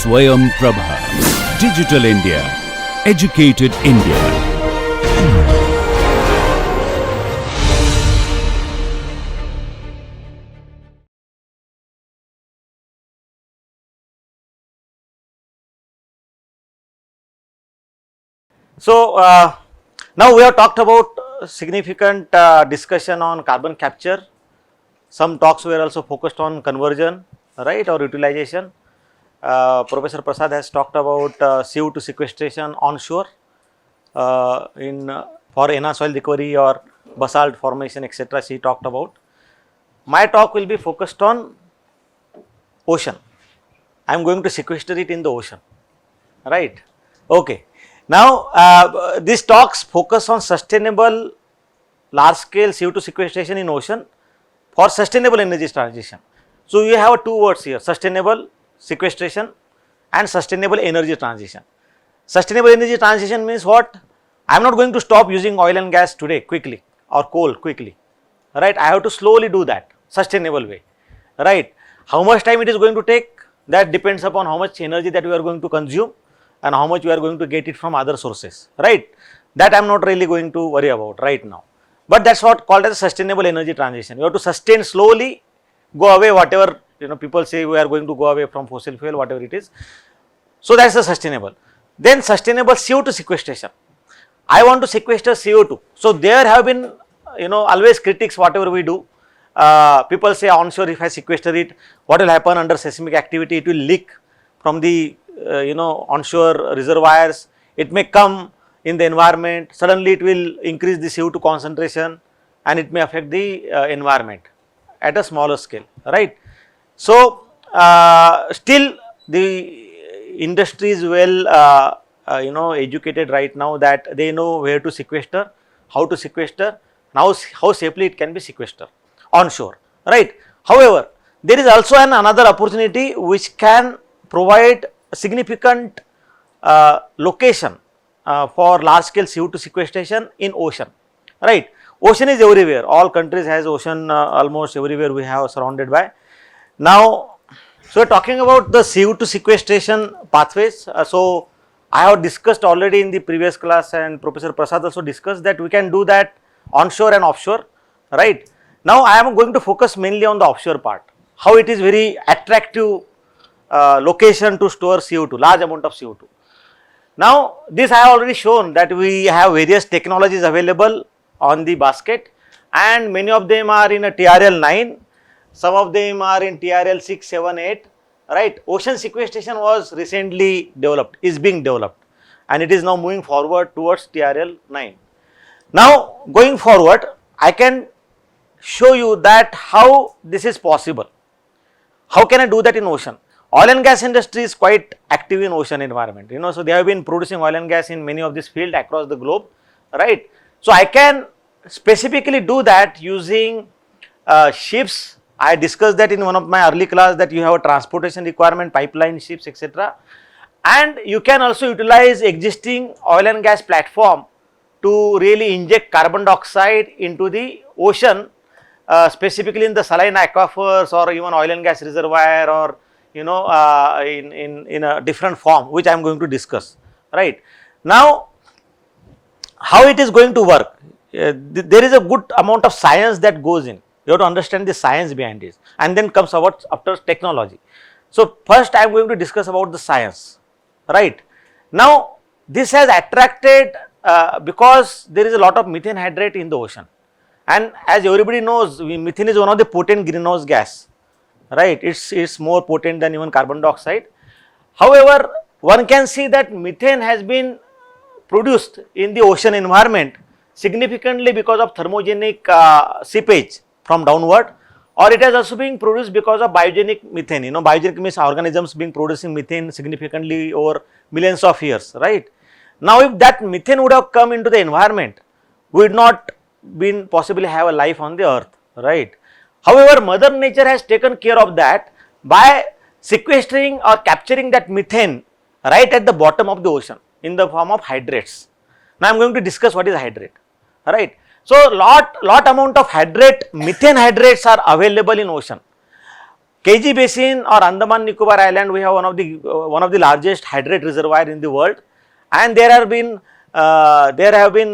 Swayam Prabha. Digital India. Educated India. So, now we have talked about significant discussion on carbon capture. Some talks were also focused on conversion, right, or utilization. Professor Prasad has talked about CO2 sequestration onshore for enhanced soil recovery or basalt formation, etc. She talked about. My talk will be focused on ocean. I am going to sequester it in the ocean, right? Okay. Now, these talks focus on sustainable large scale CO2 sequestration in ocean for sustainable energy transition. So, you have two words here, sustainable sequestration and sustainable energy transition. Sustainable energy transition means what? I am not going to stop using oil and gas today quickly or coal quickly, right? I have to slowly do that sustainable way, right? How much time it is going to take? That depends upon how much energy that we are going to consume and how much we are going to get it from other sources, right? That I am not really going to worry about right now. But that is what called as sustainable energy transition. You have to sustain slowly, go away whatever, people say we are going to go away from fossil fuel, whatever it is. So, that is the sustainable. Then sustainable CO2 sequestration. I want to sequester CO2. So, there have been, always critics whatever we do. People say onshore, if I sequester it, what will happen under seismic activity? It will leak from the onshore reservoirs. It may come in the environment, suddenly it will increase the CO2 concentration and it may affect the environment at a smaller scale, right. So, still the industry is well educated right now that they know where to sequester, how to sequester, now how safely it can be sequestered onshore, right. However, there is also another opportunity which can provide significant location for large scale CO2 sequestration in ocean, right. Ocean is everywhere, all countries has ocean, almost everywhere we have surrounded by. Now, so we are talking about the CO2 sequestration pathways. So, I have discussed already in the previous class and Professor Prasad also discussed that we can do that onshore and offshore, right. Now, I am going to focus mainly on the offshore part, how it is very attractive location to store CO2, large amount of CO2. Now, this I have already shown that we have various technologies available on the basket and many of them are in a TRL 9, some of them are in TRL 6, 7, 8, right. Ocean sequestration was recently developed, is being developed and it is now moving forward towards TRL 9. Now, going forward, I can show you that how this is possible. How can I do that in ocean? Oil and gas industry is quite active in ocean environment, so they have been producing oil and gas in many of these fields across the globe, right. So, I can specifically do that using ships. I discussed that in one of my early class that you have a transportation requirement, pipeline ships, etc. And you can also utilize existing oil and gas platform to really inject carbon dioxide into the ocean, specifically in the saline aquifers or even oil and gas reservoir or in a different form which I am going to discuss, right. Now, how it is going to work? There is a good amount of science that goes in. You have to understand the science behind this and then comes about after technology. So, first I am going to discuss about the science, right. Now, this has attracted because there is a lot of methane hydrate in the ocean and as everybody knows, methane is one of the potent greenhouse gas, right. It's more potent than even carbon dioxide. However, one can see that methane has been produced in the ocean environment significantly because of thermogenic seepage from downward, or it has also been produced because of biogenic methane. Biogenic means organisms being producing methane significantly over millions of years, right. Now, if that methane would have come into the environment, we would not been possibly have a life on the earth, right. However, Mother Nature has taken care of that by sequestering or capturing that methane right at the bottom of the ocean in the form of hydrates. Now, I am going to discuss what is hydrate, right. So, lot amount of hydrate, methane hydrates are available in ocean. KG Basin or Andaman Nicobar Island, we have one of the largest hydrate reservoir in the world, and there have been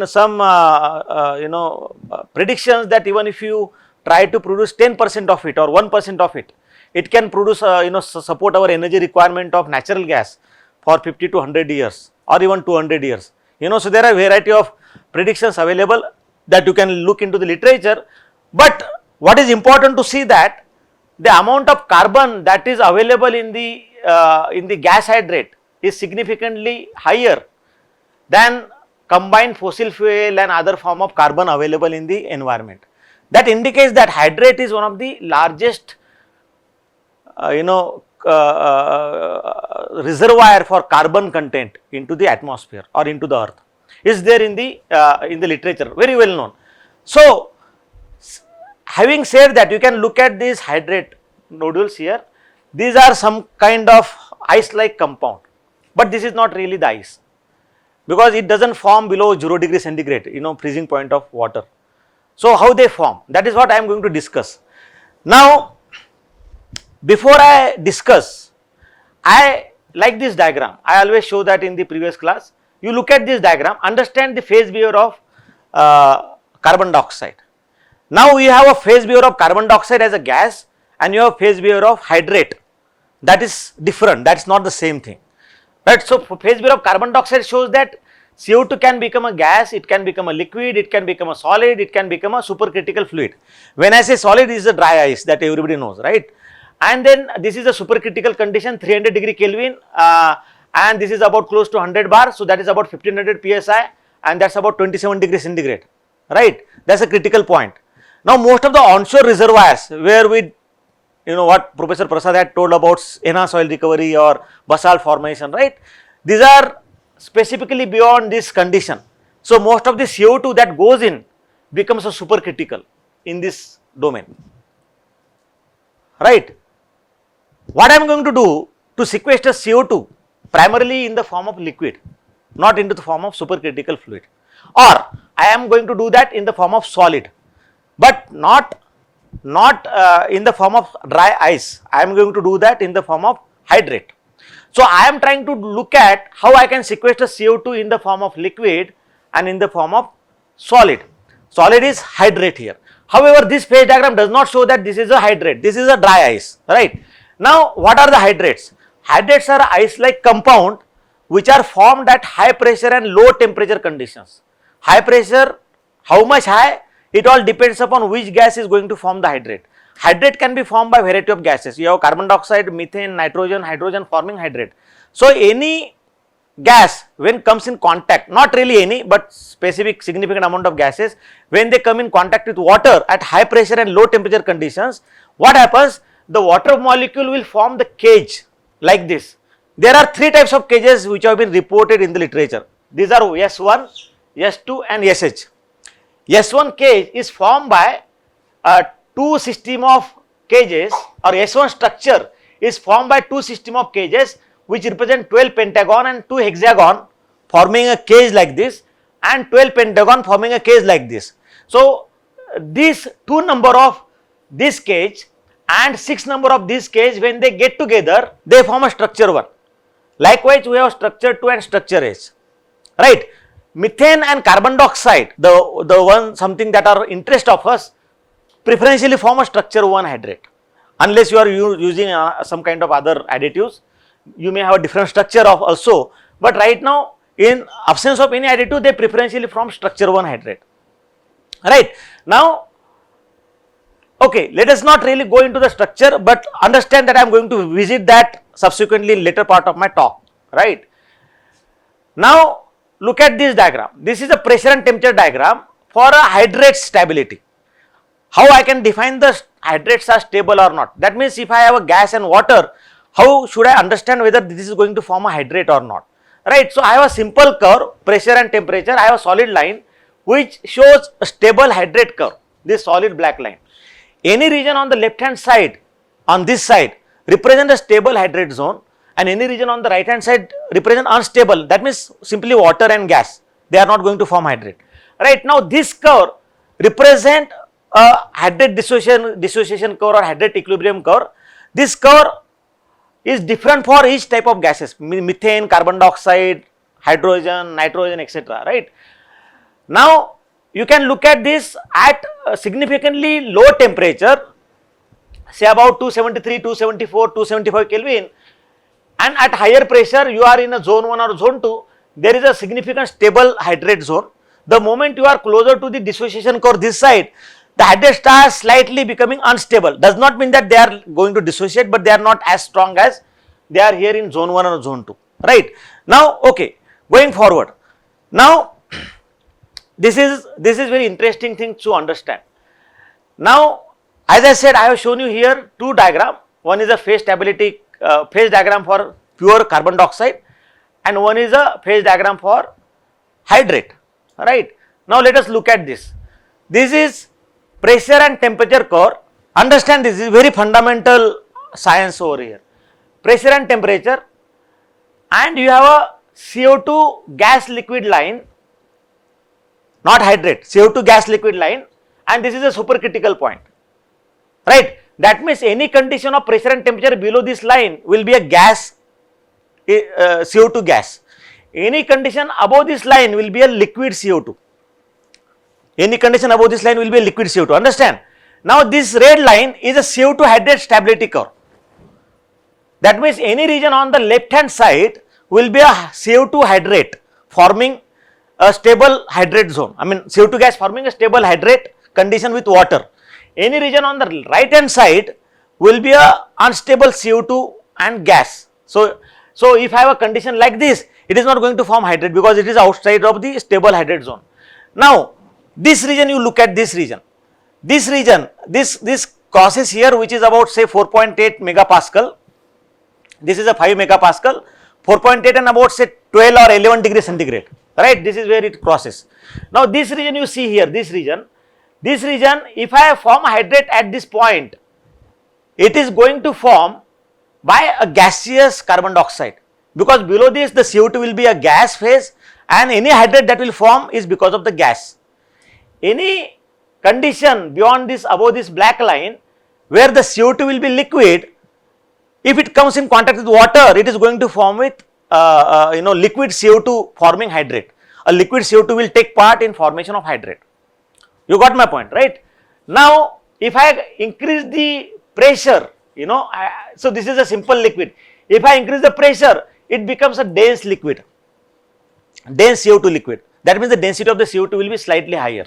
some predictions that even if you try to produce 10% of it or 1% of it, it can produce support our energy requirement of natural gas for 50 to 100 years or even 200 years. So there are variety of predictions available that you can look into the literature, but what is important to see that the amount of carbon that is available in the gas hydrate is significantly higher than combined fossil fuel and other form of carbon available in the environment. That indicates that hydrate is one of the largest reservoir for carbon content into the atmosphere or into the earth. Is there in the literature, very well known. So having said that, you can look at these hydrate nodules here. These are some kind of ice like compound, but this is not really the ice, because it does not form below 0 degree centigrade, freezing point of water. So how they form, that is what I am going to discuss. Now before I discuss, I like this diagram. I always show that in the previous class. You look at this diagram, understand the phase behavior of carbon dioxide. Now you have a phase behavior of carbon dioxide as a gas, and you have phase behavior of hydrate. That is different, that is not the same thing, right? So phase behavior of carbon dioxide shows that CO2 can become a gas, it can become a liquid, it can become a solid, it can become a supercritical fluid. When I say solid, is a dry ice that everybody knows, right? And then this is a supercritical condition, 300 degree Kelvin, and this is about close to 100 bar, so that is about 1500 psi, and that's about 27 degree centigrade, right? That's a critical point. Now most of the onshore reservoirs where we, what Professor Prasad had told about enhanced soil recovery or basalt formation, right? These are specifically beyond this condition. So most of the CO2 that goes in becomes a supercritical in this domain, right? What I am going to do to sequester CO2 primarily in the form of liquid, not into the form of supercritical fluid, or I am going to do that in the form of solid, but not in the form of dry ice. I am going to do that in the form of hydrate. So I am trying to look at how I can sequester CO2 in the form of liquid and in the form of solid. Solid is hydrate here. However, this phase diagram does not show that this is a hydrate, this is a dry ice, right? Now what are the hydrates? Hydrates are ice-like compound which are formed at high pressure and low temperature conditions. High pressure, how much high? It all depends upon which gas is going to form the hydrate. Hydrate can be formed by variety of gases. You have carbon dioxide, methane, nitrogen, hydrogen forming hydrate. So any gas when comes in contact, not really any, but specific significant amount of gases, when they come in contact with water at high pressure and low temperature conditions, what happens? The water molecule will form the cage like this. There are three types of cages which have been reported in the literature. These are S1, S2 and SH. S1 cage is formed by two system of cages, or S1 structure is formed by two system of cages which represent 12 pentagon and 2 hexagon forming a cage like this, and 12 pentagon forming a cage like this. So these 2 number of this cage and 6 number of this cage, when they get together, they form a structure 1. Likewise, we have structure 2 and structure H, right? Methane and carbon dioxide, the one something that are interest of us, preferentially form a structure 1 hydrate. Unless you are using some kind of other additives, you may have a different structure of also, but right now in absence of any additive, they preferentially form structure 1 hydrate, right? Now, okay, let us not really go into the structure, but understand that I am going to visit that subsequently in later part of my talk, right? Now look at this diagram. This is a pressure and temperature diagram for a hydrate stability. How I can define the hydrates are stable or not? That means if I have a gas and water, how should I understand whether this is going to form a hydrate or not, right? So I have a simple curve, pressure and temperature. I have a solid line which shows a stable hydrate curve, this solid black line. Any region on the left hand side, on this side, represent a stable hydrate zone, and any region on the right hand side represent unstable. That means simply water and gas, they are not going to form hydrate, right? Now this curve represent a hydrate dissociation curve or hydrate equilibrium curve. This curve is different for each type of gases, methane, carbon dioxide, hydrogen, nitrogen, etc. Right. Now, you can look at this at a significantly low temperature, say about 273, 274, 275 Kelvin, and at higher pressure you are in a zone 1 or zone 2, there is a significant stable hydrate zone. The moment you are closer to the dissociation curve this side, the hydrate starts slightly becoming unstable. Does not mean that they are going to dissociate, but they are not as strong as they are here in zone 1 or zone 2, right. Now, okay, going forward. Now, this is very interesting thing to understand. Now, as I said, I have shown you here two diagram. One is a phase stability phase diagram for pure carbon dioxide, and one is a phase diagram for hydrate, right. Now, let us look at this. This is pressure and temperature curve. Understand, this is very fundamental science over here. Pressure and temperature, and you have a CO2 gas liquid line, not hydrate, CO2 gas liquid line, and this is a supercritical point, right. That means any condition of pressure and temperature below this line will be a gas, CO2 gas. Any condition above this line will be a liquid CO2. Any condition above this line will be a liquid CO2, understand. Now, this red line is a CO2 hydrate stability curve. That means any region on the left hand side will be a CO2 hydrate forming a stable hydrate zone. I mean, CO2 gas forming a stable hydrate condition with water. Any region on the right hand side will be a unstable CO2 and gas. So if I have a condition like this, it is not going to form hydrate because it is outside of the stable hydrate zone. Now, this region, you look at this region. This region, this crosses here, which is about say 4.8 megapascal. This is a 5 megapascal, 4.8 and about say 12 or 11 degrees centigrade, right. This is where it crosses. Now, this region you see here, this region, if I form a hydrate at this point, it is going to form by a gaseous carbon dioxide, because below this the CO2 will be a gas phase, and any hydrate that will form is because of the gas. Any condition beyond this, above this black line, where the CO2 will be liquid, if it comes in contact with water, it is going to form with liquid CO2 forming hydrate. A liquid CO2 will take part in formation of hydrate. You got my point, right? Now, if I increase the pressure, so this is a simple liquid. If I increase the pressure, it becomes a dense liquid, dense CO2 liquid. That means the density of the CO2 will be slightly higher.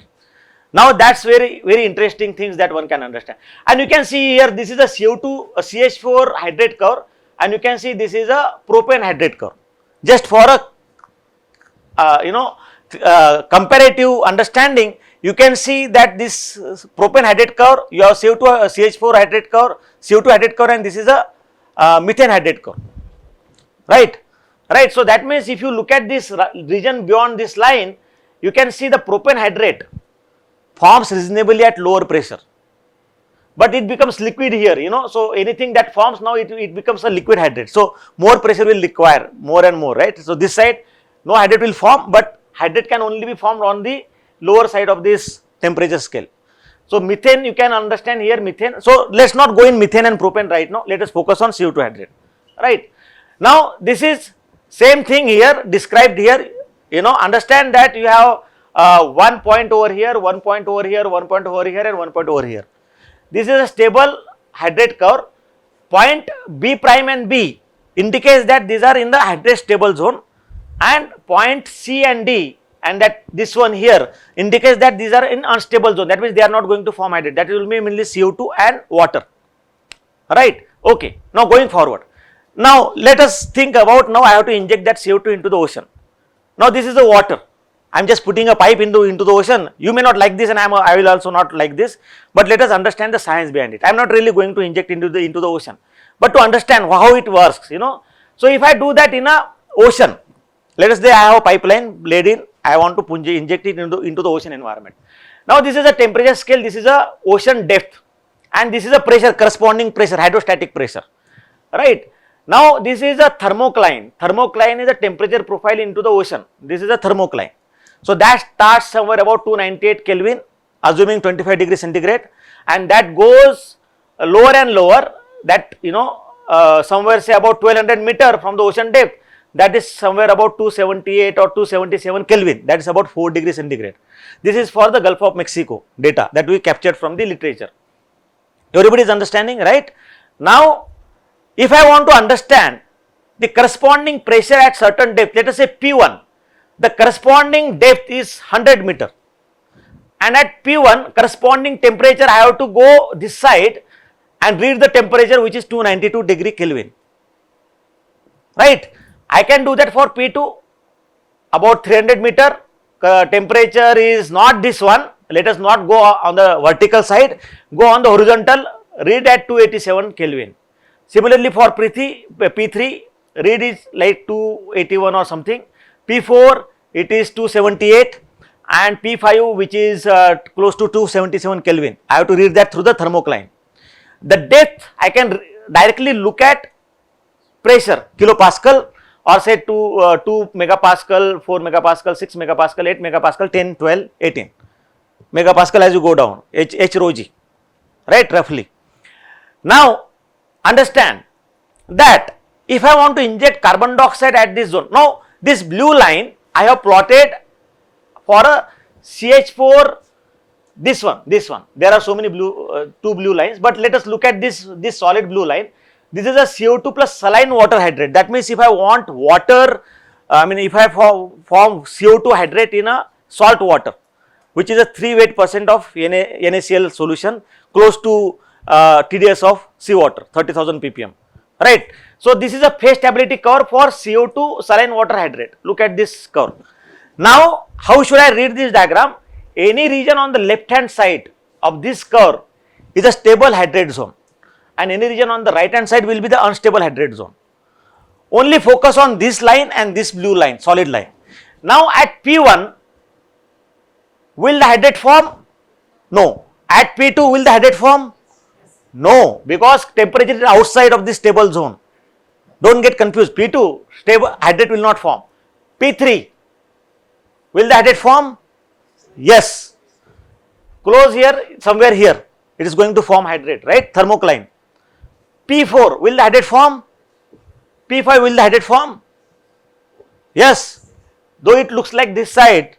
Now, that's very interesting things that one can understand. And you can see here, this is a CO2, a CH4 hydrate curve, and you can see this is a propane hydrate curve. Just for a comparative understanding, you can see that this propane hydrate curve, you have CO2, CH4 hydrate curve, CO2 hydrate curve, and this is a methane hydrate curve, right. So that means if you look at this region beyond this line, you can see the propane hydrate forms reasonably at lower pressure, but it becomes liquid here, so anything that forms now, it becomes a liquid hydrate. So more pressure will require more and more, right. So this side no hydrate will form, but hydrate can only be formed on the lower side of this temperature scale. So methane, you can understand here methane. So let's not go in methane and propane right now, let us focus on CO2 hydrate, right. Now, this is same thing here described here, understand that you have 1 point over here, 1 point over here, 1 point over here, and 1 point over here. This is a stable hydrate curve. Point B prime and B indicates that these are in the hydrate stable zone, and point C and D, and that this one here indicates that these are in unstable zone. That means they are not going to form hydrate. That will be mainly CO2 and water, right. Okay. Now, going forward. Now, let us think about, now I have to inject that CO2 into the ocean. Now, this is the water. I am just putting a pipe into the ocean. You may not like this, and I will also not like this, but let us understand the science behind it. I am not really going to inject into the ocean, but to understand how it works, So if I do that in a ocean, let us say I have a pipeline laid in, I want to inject it into the ocean environment. Now, this is a temperature scale, this is a ocean depth, and this is a pressure, corresponding pressure, hydrostatic pressure, right. Now, this is a thermocline. Thermocline is a temperature profile into the ocean. This is a thermocline. So that starts somewhere about 298 Kelvin, assuming 25 degrees centigrade, and that goes lower and lower. that somewhere say about 1200 meter from the ocean depth, that is somewhere about 278 or 277 Kelvin, that is about 4 degrees centigrade. This is for the Gulf of Mexico data that we captured from the literature. Everybody is understanding, right? Now, if I want to understand the corresponding pressure at certain depth, let us say P1, the corresponding depth is 100 meter, and at P1 corresponding temperature I have to go this side and read the temperature which is 292 degree Kelvin, right? I can do that for P2, about 300 meter, temperature is not this one, let us not go on the vertical side, go on the horizontal, read at 287 Kelvin. Similarly for P3, read is like 281 or something, P4 it is 278, and P5 which is close to 277 Kelvin. I have to read that through the thermocline. The depth I can directly look at pressure, kilopascal, or say 2 megapascal, 4 megapascal, 6 megapascal, 8 megapascal, 10, 12, 18 megapascal as you go down, H rho g, right, roughly. Now, understand that if I want to inject carbon dioxide at this zone, now this blue line I have plotted for a CH4, this one, there are so many blue, two blue lines, but let us look at this solid blue line. This is a CO2 plus saline water hydrate. That means if I want water, if I form CO2 hydrate in a salt water, which is a 3 weight % of NaCl solution, close to TDS of seawater, 30,000 ppm, right. So, this is a phase stability curve for CO2 saline water hydrate. Look at this curve. Now, how should I read this diagram? Any region on the left hand side of this curve is a stable hydrate zone, and any region on the right hand side will be the unstable hydrate zone. Only focus on this line and this blue line, solid line. Now, at P1, will the hydrate form? No. At P2, will the hydrate form? No, because temperature is outside of this stable zone. Don't get confused. P2, stable hydrate will not form. P3, will the hydrate form? Yes. Close here, somewhere here, it is going to form hydrate, right? Thermocline. P4, will the hydrate form? P5, will the hydrate form? Yes. Though it looks like this side,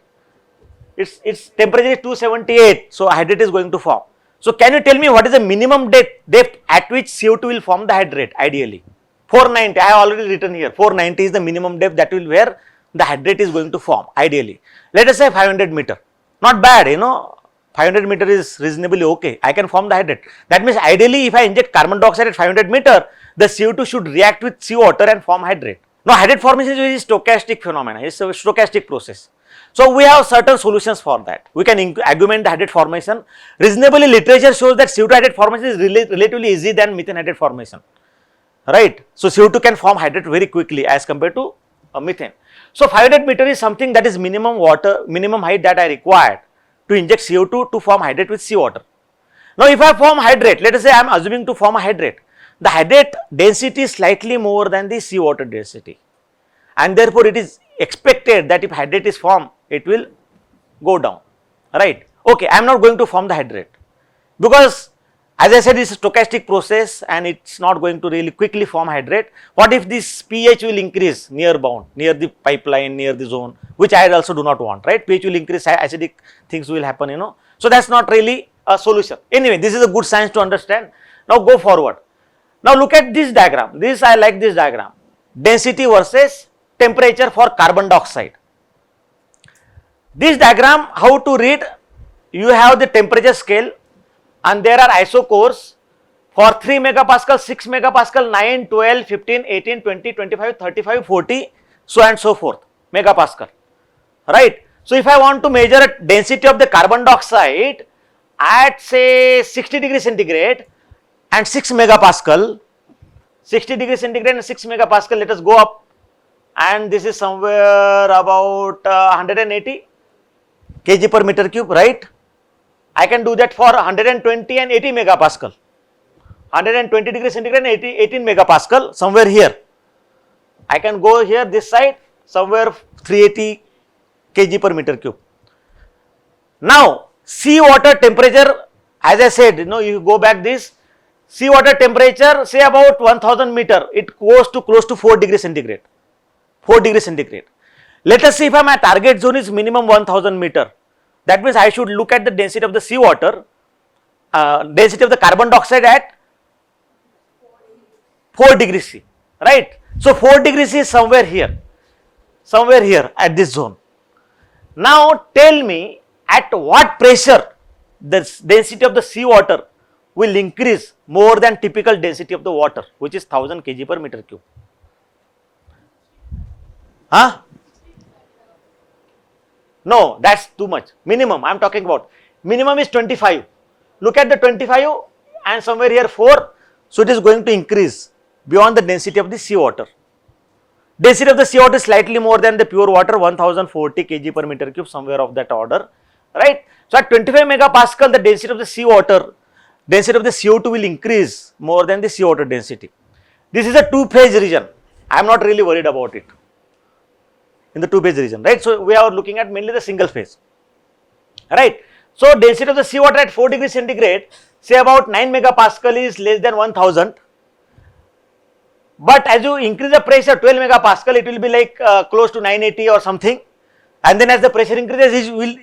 its temperature is 278, so hydrate is going to form. So, can you tell me what is the minimum depth at which CO2 will form the hydrate ideally? 490, I have already written here, 490 is the minimum depth that will where the hydrate is going to form ideally. Let us say 500 meter, not bad, 500 meter is reasonably okay, I can form the hydrate. That means ideally if I inject carbon dioxide at 500 meter, the CO2 should react with seawater and form hydrate. Now, hydrate formation is a stochastic phenomena, it is a stochastic process. So, we have certain solutions for that. We can augment the hydrate formation. Reasonably, literature shows that CO2 hydrate formation is relatively easy than methane hydrate formation, right. So, CO2 can form hydrate very quickly as compared to methane. So, 500 meter is something that is minimum height that I required to inject CO2 to form hydrate with seawater. Now, if I form hydrate, let us say I am assuming to form a hydrate, the hydrate density is slightly more than the seawater density, and therefore, it is expected that if hydrate is formed, it will go down, right. Okay, I am not going to form the hydrate because as I said, it is a stochastic process and it is not going to really quickly form hydrate. What if this pH will increase near bound, near the pipeline, near the zone, which I also do not want, right. pH will increase, acidic things will happen, So, that is not really a solution. Anyway, this is a good science to understand. Now, go forward. Now, look at this diagram. I like this diagram. Density versus temperature for carbon dioxide. This diagram, how to read? You have the temperature scale and there are isocores for 3 megapascal, 6 megapascal, 9, 12, 15, 18, 20, 25, 35, 40, so and so forth, megapascal, right. So, if I want to measure density of the carbon dioxide at say 60 degrees centigrade and 6 megapascal, 60 degrees centigrade and 6 megapascal, let us go up, and this is somewhere about 180 kg per meter cube, right. I can do that for 120 and 80 megapascal, 120 degrees centigrade and 18 megapascal, somewhere here. I can go here this side, somewhere 380 kg per meter cube. Now, seawater temperature, as I said, you go back this, seawater temperature say about 1000 meter, it goes to close to 4 degrees centigrade. 4 degrees centigrade. Let us see if my target zone is minimum 1000 meter. That means I should look at the density of the seawater, density of the carbon dioxide at 4 degrees C, right. So 4 degrees C is somewhere here at this zone. Now tell me at what pressure the density of the seawater will increase more than typical density of the water, which is 1000 kg per meter cube. Huh? No, that's too much. Minimum I am talking about. Minimum is 25. Look at the 25 and somewhere here 4. So it is going to increase beyond the density of the seawater. Density of the seawater is slightly more than the pure water, 1040 kg per meter cube, somewhere of that order, right. So at 25 megapascal, the density of the seawater, density of the CO2 will increase more than the seawater density. This is a two-phase region. I am not really worried about it in the two-phase region, right. So we are looking at mainly the single phase, right. So density of the seawater at 4 degrees centigrade, say about 9 megapascal is less than 1000. But as you increase the pressure 12 megapascal, it will be like close to 980 or something, and then as the pressure increases, it will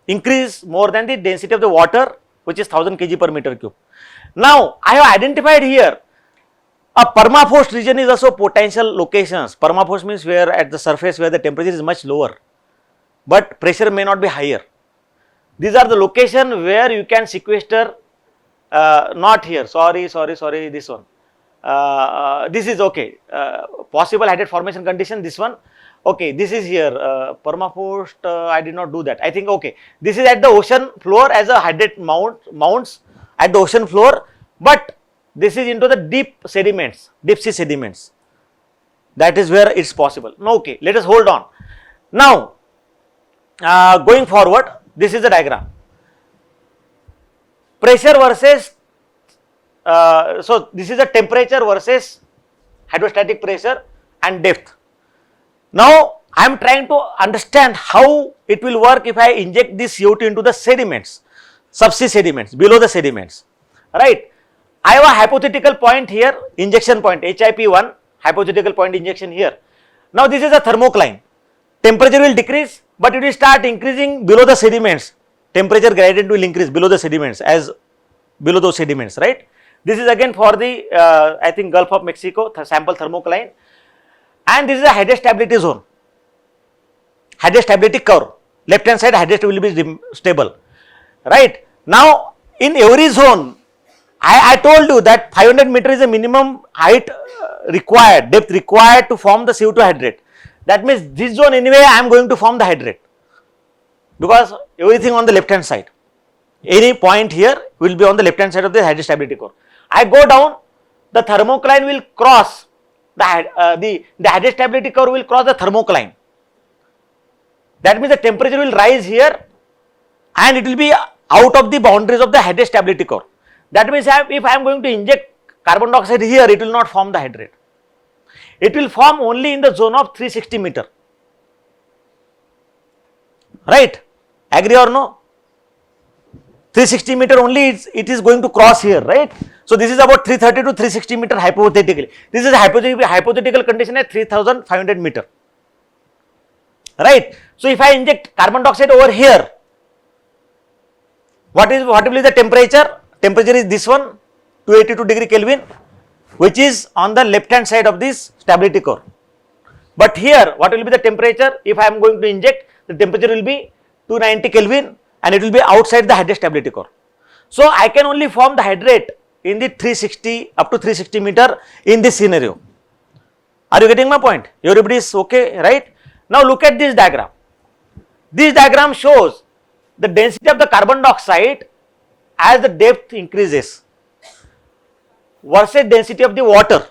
increase more than the density of the water, which is 1000 kg per meter cube. Now I have identified here a permafrost region is also potential locations. Permafrost means where at the surface where the temperature is much lower, but pressure may not be higher. These are the location where you can sequester, not here, sorry, this one. This is okay, possible hydrate formation condition, this one, okay, this is here, permafrost, I did not do that, I think, okay, this is at the ocean floor as a hydrate mounts at the ocean floor, but this is into the deep sediments, deep sea sediments, that is where it is possible. Now, okay, let us hold on. Now, going forward, this is the diagram, pressure versus so this is the temperature versus hydrostatic pressure and depth. Now I am trying to understand how it will work if I inject this CO2 into the sediments, subsea sediments, below the sediments, right. I have a hypothetical point here, injection point HIP1, hypothetical point injection here. Now this is a thermocline, temperature will decrease, but it will start increasing below the sediments, temperature gradient will increase below the sediments, as below those sediments, right. This is again for the I think Gulf of Mexico sample thermocline, and this is a hydrate stability zone, hydrate stability curve, left hand side hydrate will be stable, right. Now in every zone I told you that 500 meter is the minimum height required, depth required to form the CO2 hydrate. That means this zone anyway I am going to form the hydrate, because everything on the left hand side, any point here will be on the left hand side of the hydrate stability curve. I go down, the thermocline will cross the hydrate stability curve will cross the thermocline. That means the temperature will rise here and it will be out of the boundaries of the hydrate stability curve. That means if I am going to inject carbon dioxide here, it will not form the hydrate. It will form only in the zone of 360 meter, right. Agree or no? 360 meter only it is going to cross here, right. So this is about 330 to 360 meter hypothetically. This is a hypothetical condition at 3500 meter, right. So if I inject carbon dioxide over here, what will be the temperature? Temperature is this one, 282 degree Kelvin, which is on the left hand side of this stability curve. But here what will be the temperature? If I am going to inject, the temperature will be 290 Kelvin and it will be outside the hydrate stability curve. So I can only form the hydrate in the 360 up to 360 meter in this scenario. Are you getting my point? Everybody is okay, right? Now look at this diagram. This diagram shows the density of the carbon dioxide as the depth increases versus density of the water,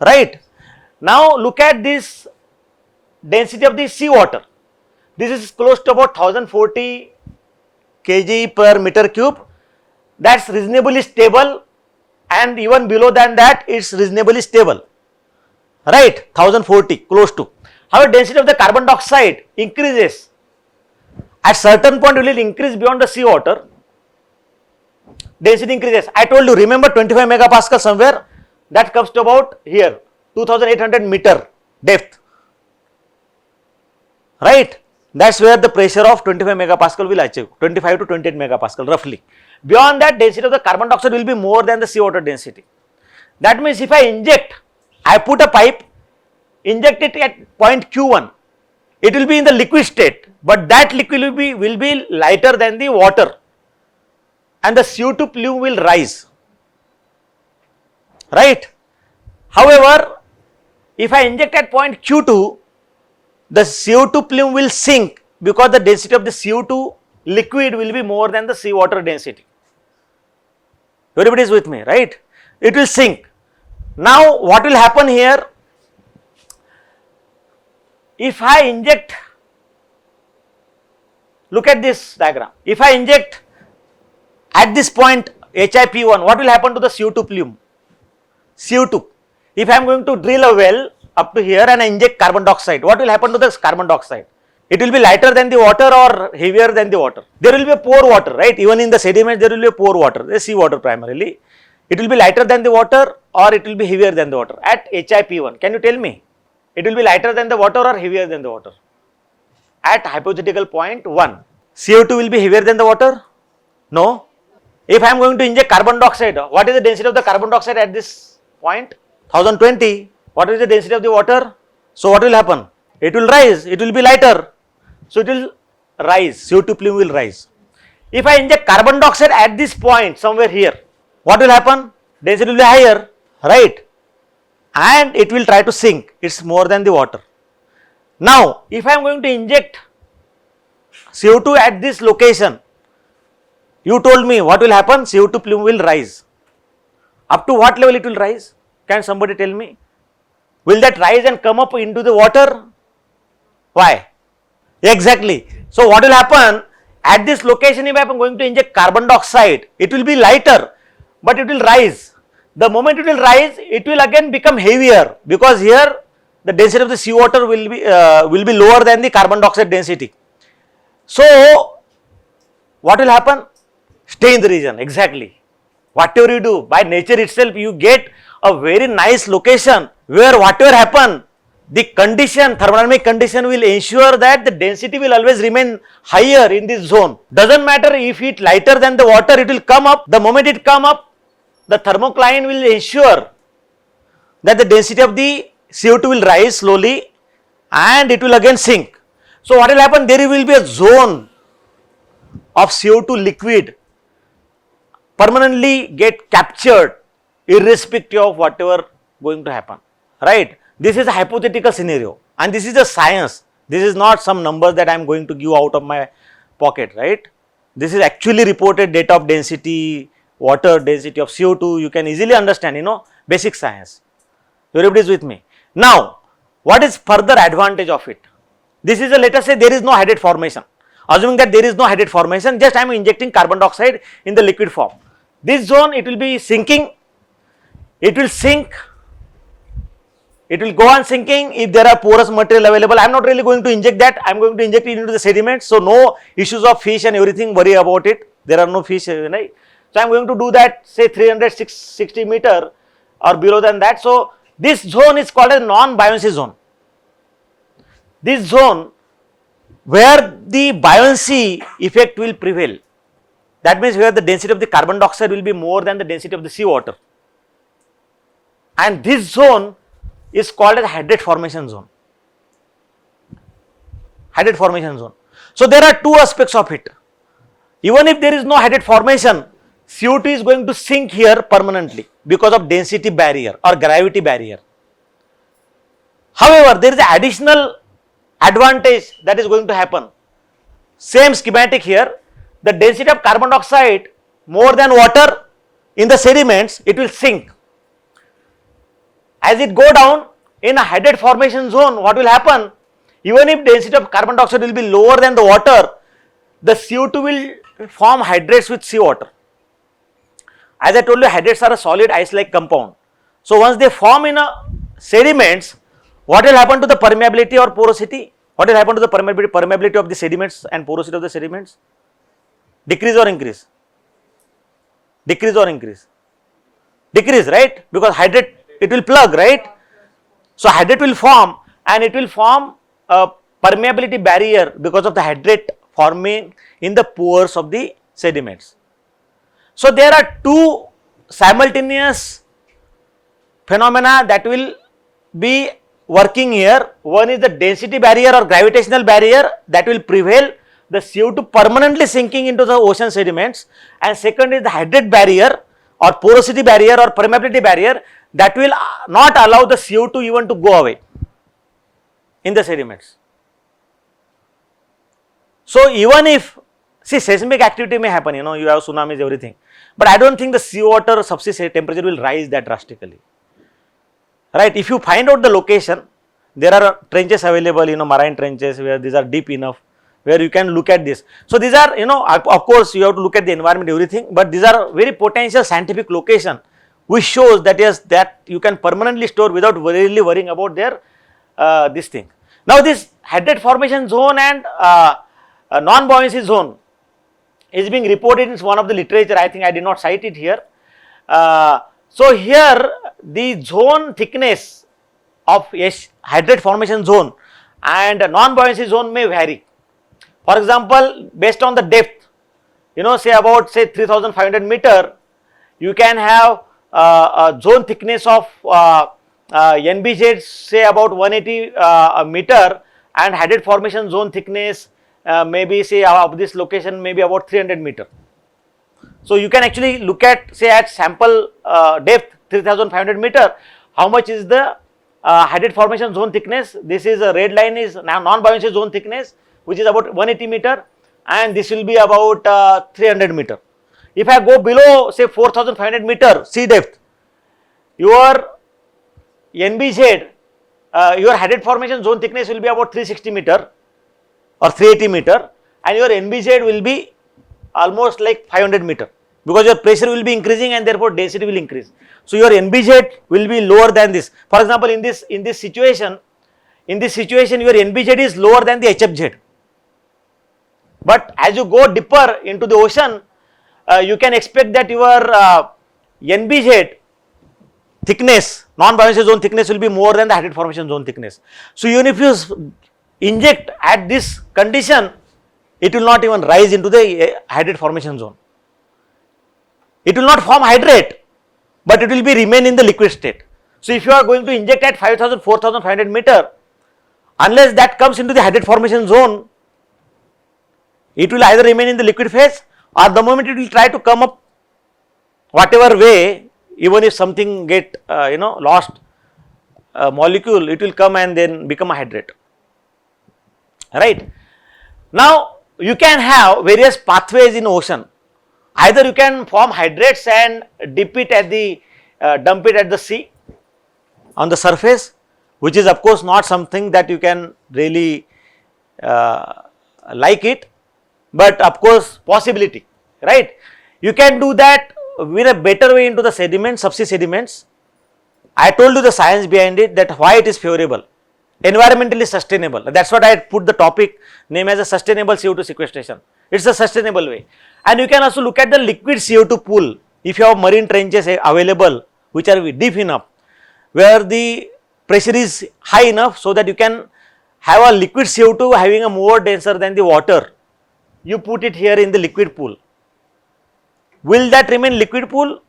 right. Now look at this density of the seawater. This is close to about 1040 kg per meter cube. That's reasonably stable, and even below than that it's reasonably stable, right, 1040 close to. However, density of the carbon dioxide increases. At certain point it will increase beyond the seawater. density increases. I told you, remember 25 megapascal somewhere, that comes to about here, 2800 meter depth, right? That's where the pressure of 25 megapascal will achieve, 25 to 28 megapascal roughly. Beyond that, density of the carbon dioxide will be more than the seawater density. That means if I inject, I put a pipe, inject it at point Q1, it will be in the liquid state, but that liquid will be lighter than the water and the CO2 plume will rise, right? However, if I inject at point Q2, the CO2 plume will sink because the density of the CO2 liquid will be more than the seawater density. Everybody is with me, right? It will sink. Now, what will happen here? If I inject, look at this diagram. If I inject at this point HIP1, what will happen to the CO2 plume? CO2. If I am going to drill a well up to here and I inject carbon dioxide, what will happen to this carbon dioxide? It will be lighter than the water or heavier than the water. There will be a pore water, right? Even in the sediment, there will be a pore water, the sea water primarily. It will be lighter than the water or it will be heavier than the water at HIP1. Can you tell me? It will be lighter than the water or heavier than the water? At hypothetical point 1. CO2 will be heavier than the water? No. If I am going to inject carbon dioxide, what is the density of the carbon dioxide at this point? 1020. What is the density of the water? So what will happen? It will rise, it will be lighter. So it will rise, CO2 plume will rise. If I inject carbon dioxide at this point, somewhere here, what will happen? Density will be higher, right? And it will try to sink, it's more than the water. Now, if I am going to inject CO2 at this location, you told me what will happen? CO2 plume will rise. Up to what level it will rise? Can somebody tell me? Will that rise and come up into the water? Why? Exactly. So what will happen? At this location, if I am going to inject carbon dioxide, it will be lighter, but it will rise. The moment it will rise, it will again become heavier because here the density of the seawater will be lower than the carbon dioxide density. So what will happen? Stay in the region. Exactly. Whatever you do, by nature itself, you get a very nice location where whatever happen, the condition, thermodynamic condition will ensure that the density will always remain higher in this zone. Doesn't matter if it lighter than the water, it will come up. The moment it come up, the thermocline will ensure that the density of the CO2 will rise slowly and it will again sink. So what will happen? There will be a zone of CO2 liquid permanently get captured irrespective of whatever going to happen, right? This is a hypothetical scenario and this is a science. This is not some numbers that I am going to give out of my pocket, right? This is actually reported data of density, water density of CO2. You can easily understand, basic science. Everybody is with me. Now, what is further advantage of it? This is let us say there is no hydrate formation. Assuming that there is no hydrate formation, just I am injecting carbon dioxide in the liquid form. This zone, it will be sinking, it will sink, it will go on sinking if there are porous material available. I am not really going to inject that, I am going to inject it into the sediment. So no issues of fish and everything, worry about it. There are no fish, right? So I am going to do that, say 360 meter or below than that. So this zone is called a non-buoyancy zone. This zone where the buoyancy effect will prevail. That means where the density of the carbon dioxide will be more than the density of the seawater. And this zone is called as hydrate formation zone. Hydrate formation zone. So there are two aspects of it. Even if there is no hydrate formation, CO2 is going to sink here permanently because of density barrier or gravity barrier. However, there is an additional advantage that is going to happen. Same schematic here. The density of carbon dioxide more than water in the sediments, it will sink. As it go down in a hydrate formation zone, what will happen? Even if density of carbon dioxide will be lower than the water, the CO2 will form hydrates with seawater. As I told you, hydrates are a solid ice-like compound. So once they form in a sediments, what will happen to the permeability or porosity? What will happen to the permeability of the sediments and porosity of the sediments? Decrease or increase? Decrease or increase? Decrease, right? Because hydrate, it will plug, right? So hydrate will form, and it will form a permeability barrier because of the hydrate forming in the pores of the sediments. So there are two simultaneous phenomena that will be working here. One is the density barrier or gravitational barrier that will prevail, the CO2 permanently sinking into the ocean sediments, and second is the hydrate barrier or porosity barrier or permeability barrier that will not allow the CO2 even to go away in the sediments. So even if, see, seismic activity may happen, you have tsunamis, everything, but I don't think the seawater subsea temperature will rise that drastically, right? If you find out the location, there are trenches available, marine trenches where these are deep enough, where you can look at this. So these are, of course you have to look at the environment, everything, but these are very potential scientific location which shows that yes, that you can permanently store without really worrying about their this thing. Now this hydrate formation zone and non-buoyancy zone is being reported in one of the literature. I think I did not cite it here. So here the zone thickness of hydrate formation zone and non-buoyancy zone may vary. For example, based on the depth, say about 3500 meter, you can have a zone thickness of NBZ say about 180 meter, and hydrate formation zone thickness maybe say of this location maybe about 300 meter. So you can actually look at, say, at sample depth 3500 meter, how much is the hydrate formation zone thickness. This is a red line is now non-buoyancy zone thickness, which is about 180 meter, and this will be about 300 meter. If I go below say 4500 meter sea depth, your NBZ, your hydrate formation zone thickness will be about 360 meter or 380 meter, and your NBZ will be almost like 500 meter, because your pressure will be increasing and therefore density will increase. So your NBZ will be lower than this. For example, in this situation your NBZ is lower than the HFZ. But as you go deeper into the ocean, you can expect that your NBZ thickness, non-buoyancy zone thickness, will be more than the hydrate formation zone thickness. So even if you inject at this condition, it will not even rise into the hydrate formation zone. It will not form hydrate, but it will be remain in the liquid state. So if you are going to inject at 5000, 4500 meter, unless that comes into the hydrate formation zone, it will either remain in the liquid phase, or the moment it will try to come up whatever way, even if something get lost molecule, it will come and then become a hydrate, right? Now you can have various pathways in ocean. Either you can form hydrates and dip it at the dump it at the sea on the surface, which is of course not something that you can really like it, but of course possibility, right? You can do that with a better way into the sediments, subsea sediments. I told you the science behind it, that why it is favorable, environmentally sustainable. That's what I put the topic name as a sustainable CO2 sequestration. It's a sustainable way. And you can also look at the liquid CO2 pool. If you have marine trenches available which are deep enough, where the pressure is high enough so that you can have a liquid CO2 having a more denser than the water, you put it here in the liquid pool. Will that remain liquid pool?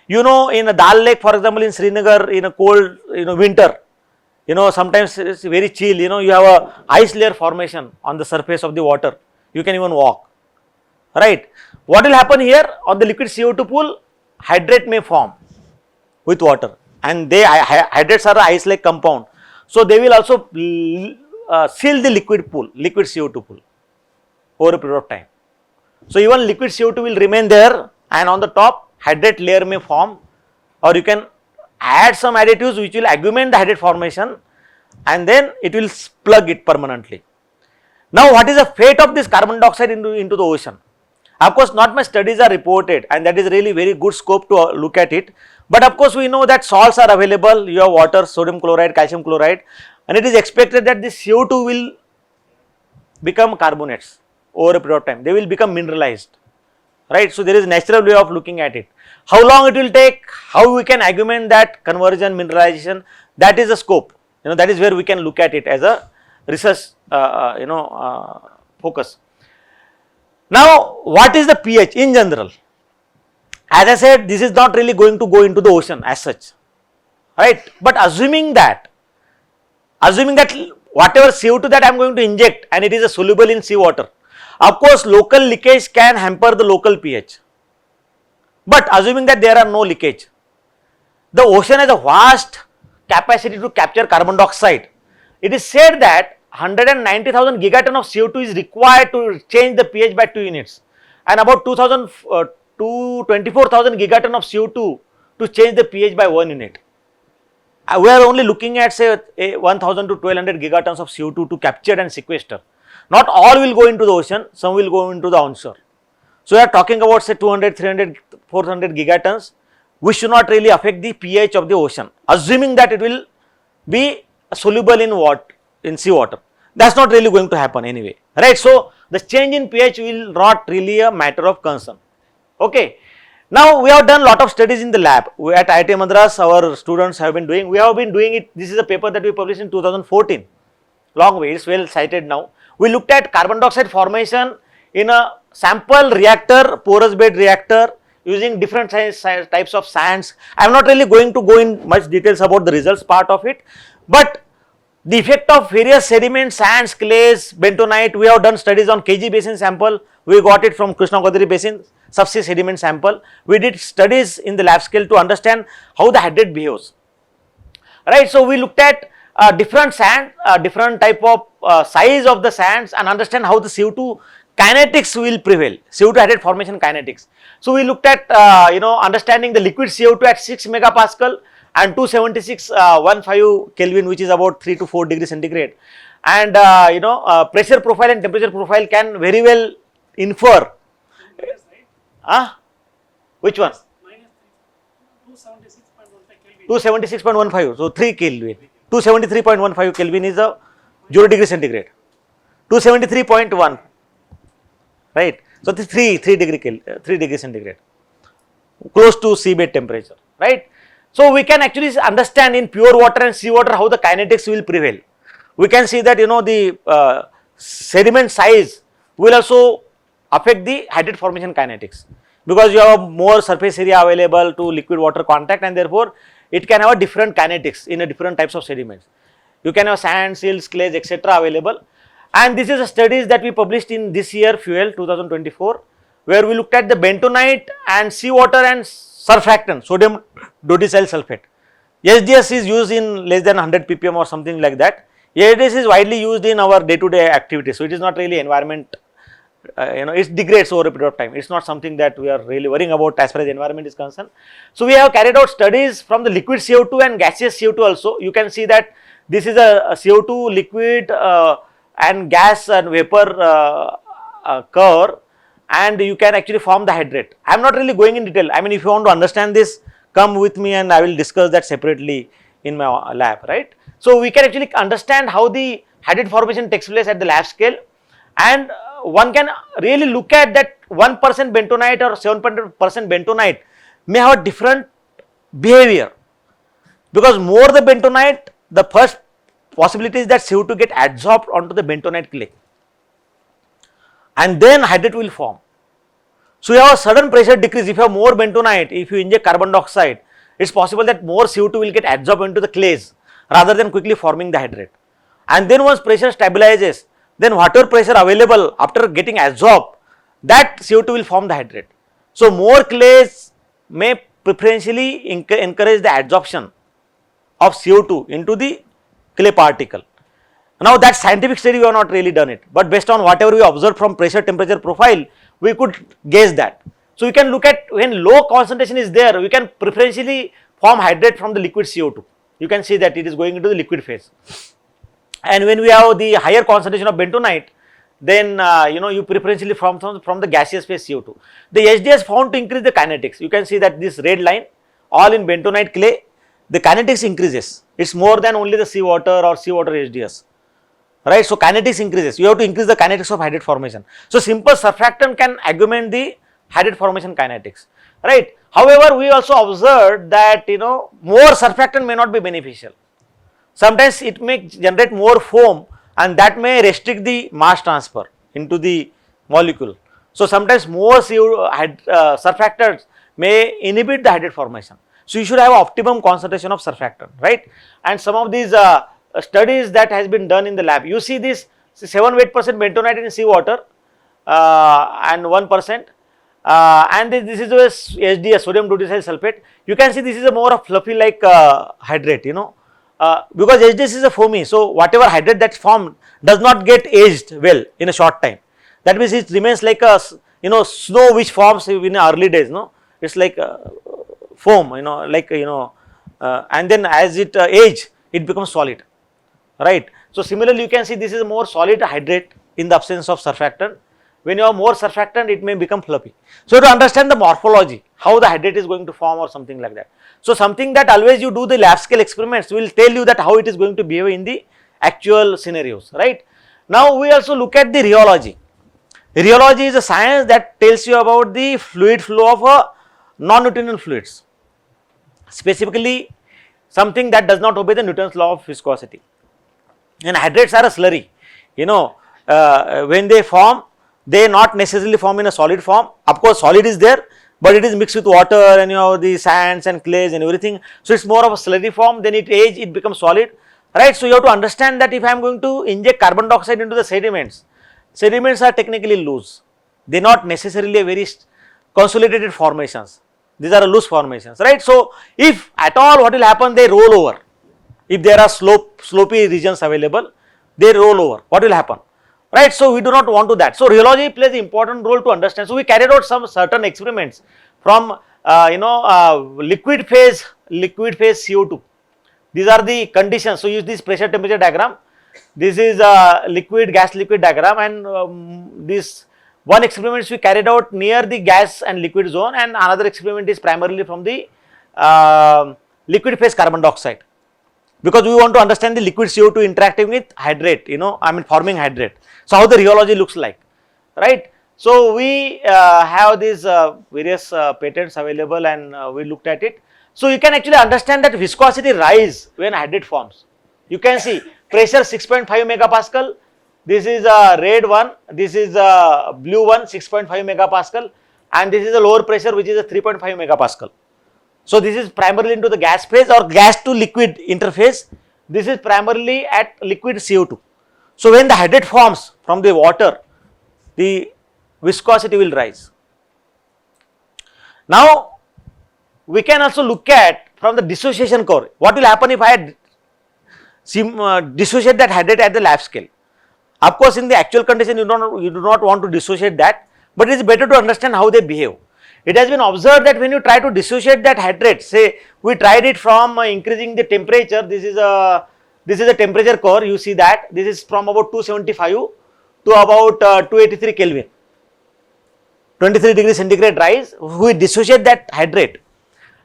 In a Dal Lake, for example, in Srinagar, in a cold winter, sometimes it's very chill, you have a ice layer formation on the surface of the water. You can even walk, right? What will happen here on the liquid CO2 pool? Hydrate may form with water, and hydrates are an ice-like compound. So they will also seal the liquid CO2 pool over a period of time. So even liquid CO2 will remain there, and on the top hydrate layer may form, or you can add some additives which will augment the hydrate formation, and then it will plug it permanently. Now what is the fate of this carbon dioxide into the ocean? Of course not much studies are reported, and that is really very good scope to look at it. But of course we know that salts are available, you have water, sodium chloride, calcium chloride, and it is expected that this CO2 will become carbonates over a period of time. They will become mineralized, right? So there is natural way of looking at it. How long it will take, how we can augment that conversion, mineralization, that is the scope. That is where we can look at it as a research, focus. Now, what is the pH in general? As I said, this is not really going to go into the ocean as such, right? But assuming that whatever CO2 that I am going to inject and it is a soluble in seawater, of course, local leakage can hamper the local pH. But assuming that there are no leakage, the ocean has a vast capacity to capture carbon dioxide. It is said that 190,000 gigaton of CO2 is required to change the pH by 2 units and about 24,000 gigaton of CO2 to change the pH by 1 unit. We are only looking at say 1,000 to 1,200 gigatons of CO2 to capture and sequester. Not all will go into the ocean, some will go into the onshore. So, we are talking about say 200, 300, 400 gigatons, which should not really affect the pH of the ocean, assuming that it will be soluble in seawater. That is not really going to happen anyway, right. So, the change in pH will not really a matter of concern. Okay. Now, we have done lot of studies in the lab. At IIT Madras, our students have been doing, we have been doing it, this is a paper that we published in 2014, long way, it is well cited now. We looked at carbon dioxide formation in a sample reactor, porous bed reactor, using different types of sands. I am not really going to go in much details about the results part of it, but the effect of various sediments, sands, clays, bentonite, we have done studies on KG basin sample, we got it from Krishna Godavari basin, subsea sediment sample. We did studies in the lab scale to understand how the hydrate behaves, right. So, we looked at different sand, different type of size of the sands and understand how the CO2 kinetics will prevail, CO2 hydrate formation kinetics. So, we looked at understanding the liquid CO2 at 6 megapascal and 276.15 Kelvin, which is about 3 to 4 degrees centigrade, and pressure profile and temperature profile can very well infer. Which one? 276.15, so 3 Kelvin, 273.15 Kelvin is a 0 degree centigrade, 273.1, right. So, this 3 degree centigrade, close to seabed temperature, right. So, we can actually understand in pure water and seawater how the kinetics will prevail. We can see that the sediment size will also affect the hydrate formation kinetics, because you have more surface area available to liquid water contact and therefore, it can have a different kinetics in a different types of sediments. You can have sand, silts, clays, etc. available, and this is a studies that we published in this year fuel 2024, where we looked at the bentonite and seawater and surfactant, sodium dodecyl sulfate. SDS is used in less than 100 ppm or something like that. SDS is widely used in our day-to-day activities, so it is not really environment, it degrades over a period of time. It is not something that we are really worrying about as far as environment is concerned. So, we have carried out studies from the liquid CO2 and gaseous CO2 also. You can see that this is a CO2 liquid and gas and vapor curve, and you can actually form the hydrate. I am not really going in detail. I mean, if you want to understand this, come with me and I will discuss that separately in my lab, right. So, we can actually understand how the hydrate formation takes place at the lab scale, and one can really look at that 1% bentonite or 7% bentonite may have a different behavior, because more the bentonite, the first possibility is that CO2 get adsorbed onto the bentonite clay and then hydrate will form. So, you have a sudden pressure decrease. If you have more bentonite, if you inject carbon dioxide, it is possible that more CO2 will get adsorbed into the clays rather than quickly forming the hydrate. And then once pressure stabilizes, then whatever pressure available after getting adsorbed, that CO2 will form the hydrate. So, more clays may preferentially encourage the adsorption of CO2 into the clay particle. Now, that scientific study we have not really done it, but based on whatever we observed from pressure temperature profile, we could guess that. So, we can look at when low concentration is there, we can preferentially form hydrate from the liquid CO2. You can see that it is going into the liquid phase. And when we have the higher concentration of bentonite, then you preferentially from the gaseous phase CO2. The SDS found to increase the kinetics. You can see that this red line, all in bentonite clay, the kinetics increases. It is more than only the seawater or seawater SDS, right. So, kinetics increases. You have to increase the kinetics of hydrate formation. So, simple surfactant can augment the hydrate formation kinetics, right. However, we also observed that more surfactant may not be beneficial. Sometimes it may generate more foam and that may restrict the mass transfer into the molecule. So, sometimes more surfactants may inhibit the hydrate formation. So, you should have optimum concentration of surfactant, right? And some of these studies that has been done in the lab, you see this 7-8% bentonite in seawater and 1%. And this is a SDS, sodium dodecyl sulfate. You can see this is a more of fluffy like hydrate, because SDS is a foamy. So, whatever hydrate that formed does not get aged well in a short time. That means it remains like a snow which forms in the early days. No, it's like foam. And then as it age, it becomes solid, right? So, similarly, you can see this is a more solid hydrate in the absence of surfactant. When you have more surfactant, it may become fluffy. So, to understand the morphology, how the hydrate is going to form or something like that. So, something that always you do the lab scale experiments will tell you that how it is going to behave in the actual scenarios, right. Now, we also look at the rheology. Rheology is a science that tells you about the fluid flow of non-Newtonian fluids, specifically something that does not obey the Newton's law of viscosity. And hydrates are a slurry, when they form, they not necessarily form in a solid form. Of course, solid is there, but it is mixed with water and the sands and clays and everything. So, it is more of a slurry form, then it age, it becomes solid, right. So, you have to understand that if I am going to inject carbon dioxide into the sediments, sediments are technically loose, they are not necessarily a very consolidated formations, these are loose formations, right. So, if at all what will happen, they roll over, if there are slopy regions available, they roll over, what will happen, right. So, we do not want to that. So, rheology plays an important role to understand. So, we carried out some certain experiments from liquid phase CO2. These are the conditions. So, use this pressure temperature diagram. This is a liquid gas liquid diagram, and this one experiment we carried out near the gas and liquid zone, and another experiment is primarily from the liquid phase carbon dioxide, because we want to understand the liquid CO2 interacting with hydrate, forming hydrate. So, how the rheology looks like, right. So, we have these various patents available, and we looked at it. So, you can actually understand that viscosity rise when hydrate forms. You can see pressure 6.5 megapascal, this is a red one, this is a blue one 6.5 megapascal, and this is a lower pressure which is a 3.5 megapascal. So, this is primarily into the gas phase or gas to liquid interface. This is primarily at liquid CO2. So, when the hydrate forms from the water, the viscosity will rise. Now, we can also look at from the dissociation curve, what will happen if I dissociate that hydrate at the lab scale. Of course, in the actual condition you do not want to dissociate that, but it is better to understand how they behave. It has been observed that when you try to dissociate that hydrate, say we tried it from increasing the temperature, this is a temperature curve, you see that this is from about 275 to about 283 Kelvin, 23 degrees centigrade rise. We dissociate that hydrate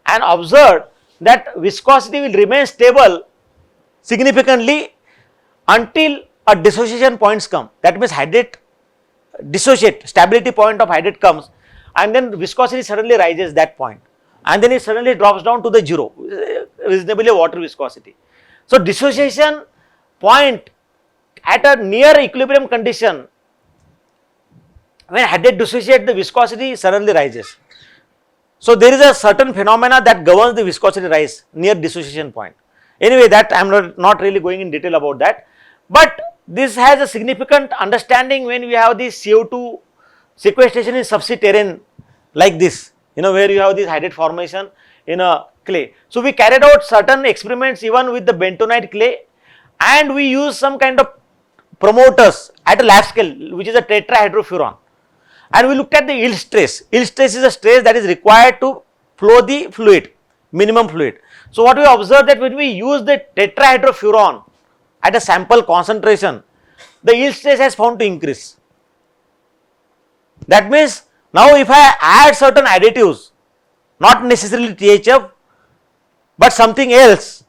and observe that viscosity will remain stable significantly until a dissociation points come. That means hydrate dissociate, stability point of hydrate comes, and then viscosity suddenly rises that point, and then it suddenly drops down to the zero, reasonably water viscosity. So, dissociation point at a near equilibrium condition, when hydrate dissociate, the viscosity suddenly rises. So, there is a certain phenomena that governs the viscosity rise near dissociation point. Anyway, that I am not really going in detail about that, but this has a significant understanding when we have this CO2 sequestration in subsea terrain like this, where you have this hydrate formation in a clay. So, we carried out certain experiments even with the bentonite clay, and we use some kind of promoters at a lab scale, which is a tetrahydrofuran, and we looked at the yield stress. Yield stress is a stress that is required to flow the fluid, minimum fluid. So, what we observed that when we use the tetrahydrofuran at a sample concentration, the yield stress has found to increase. That means, now if I add certain additives, not necessarily THF, but something else,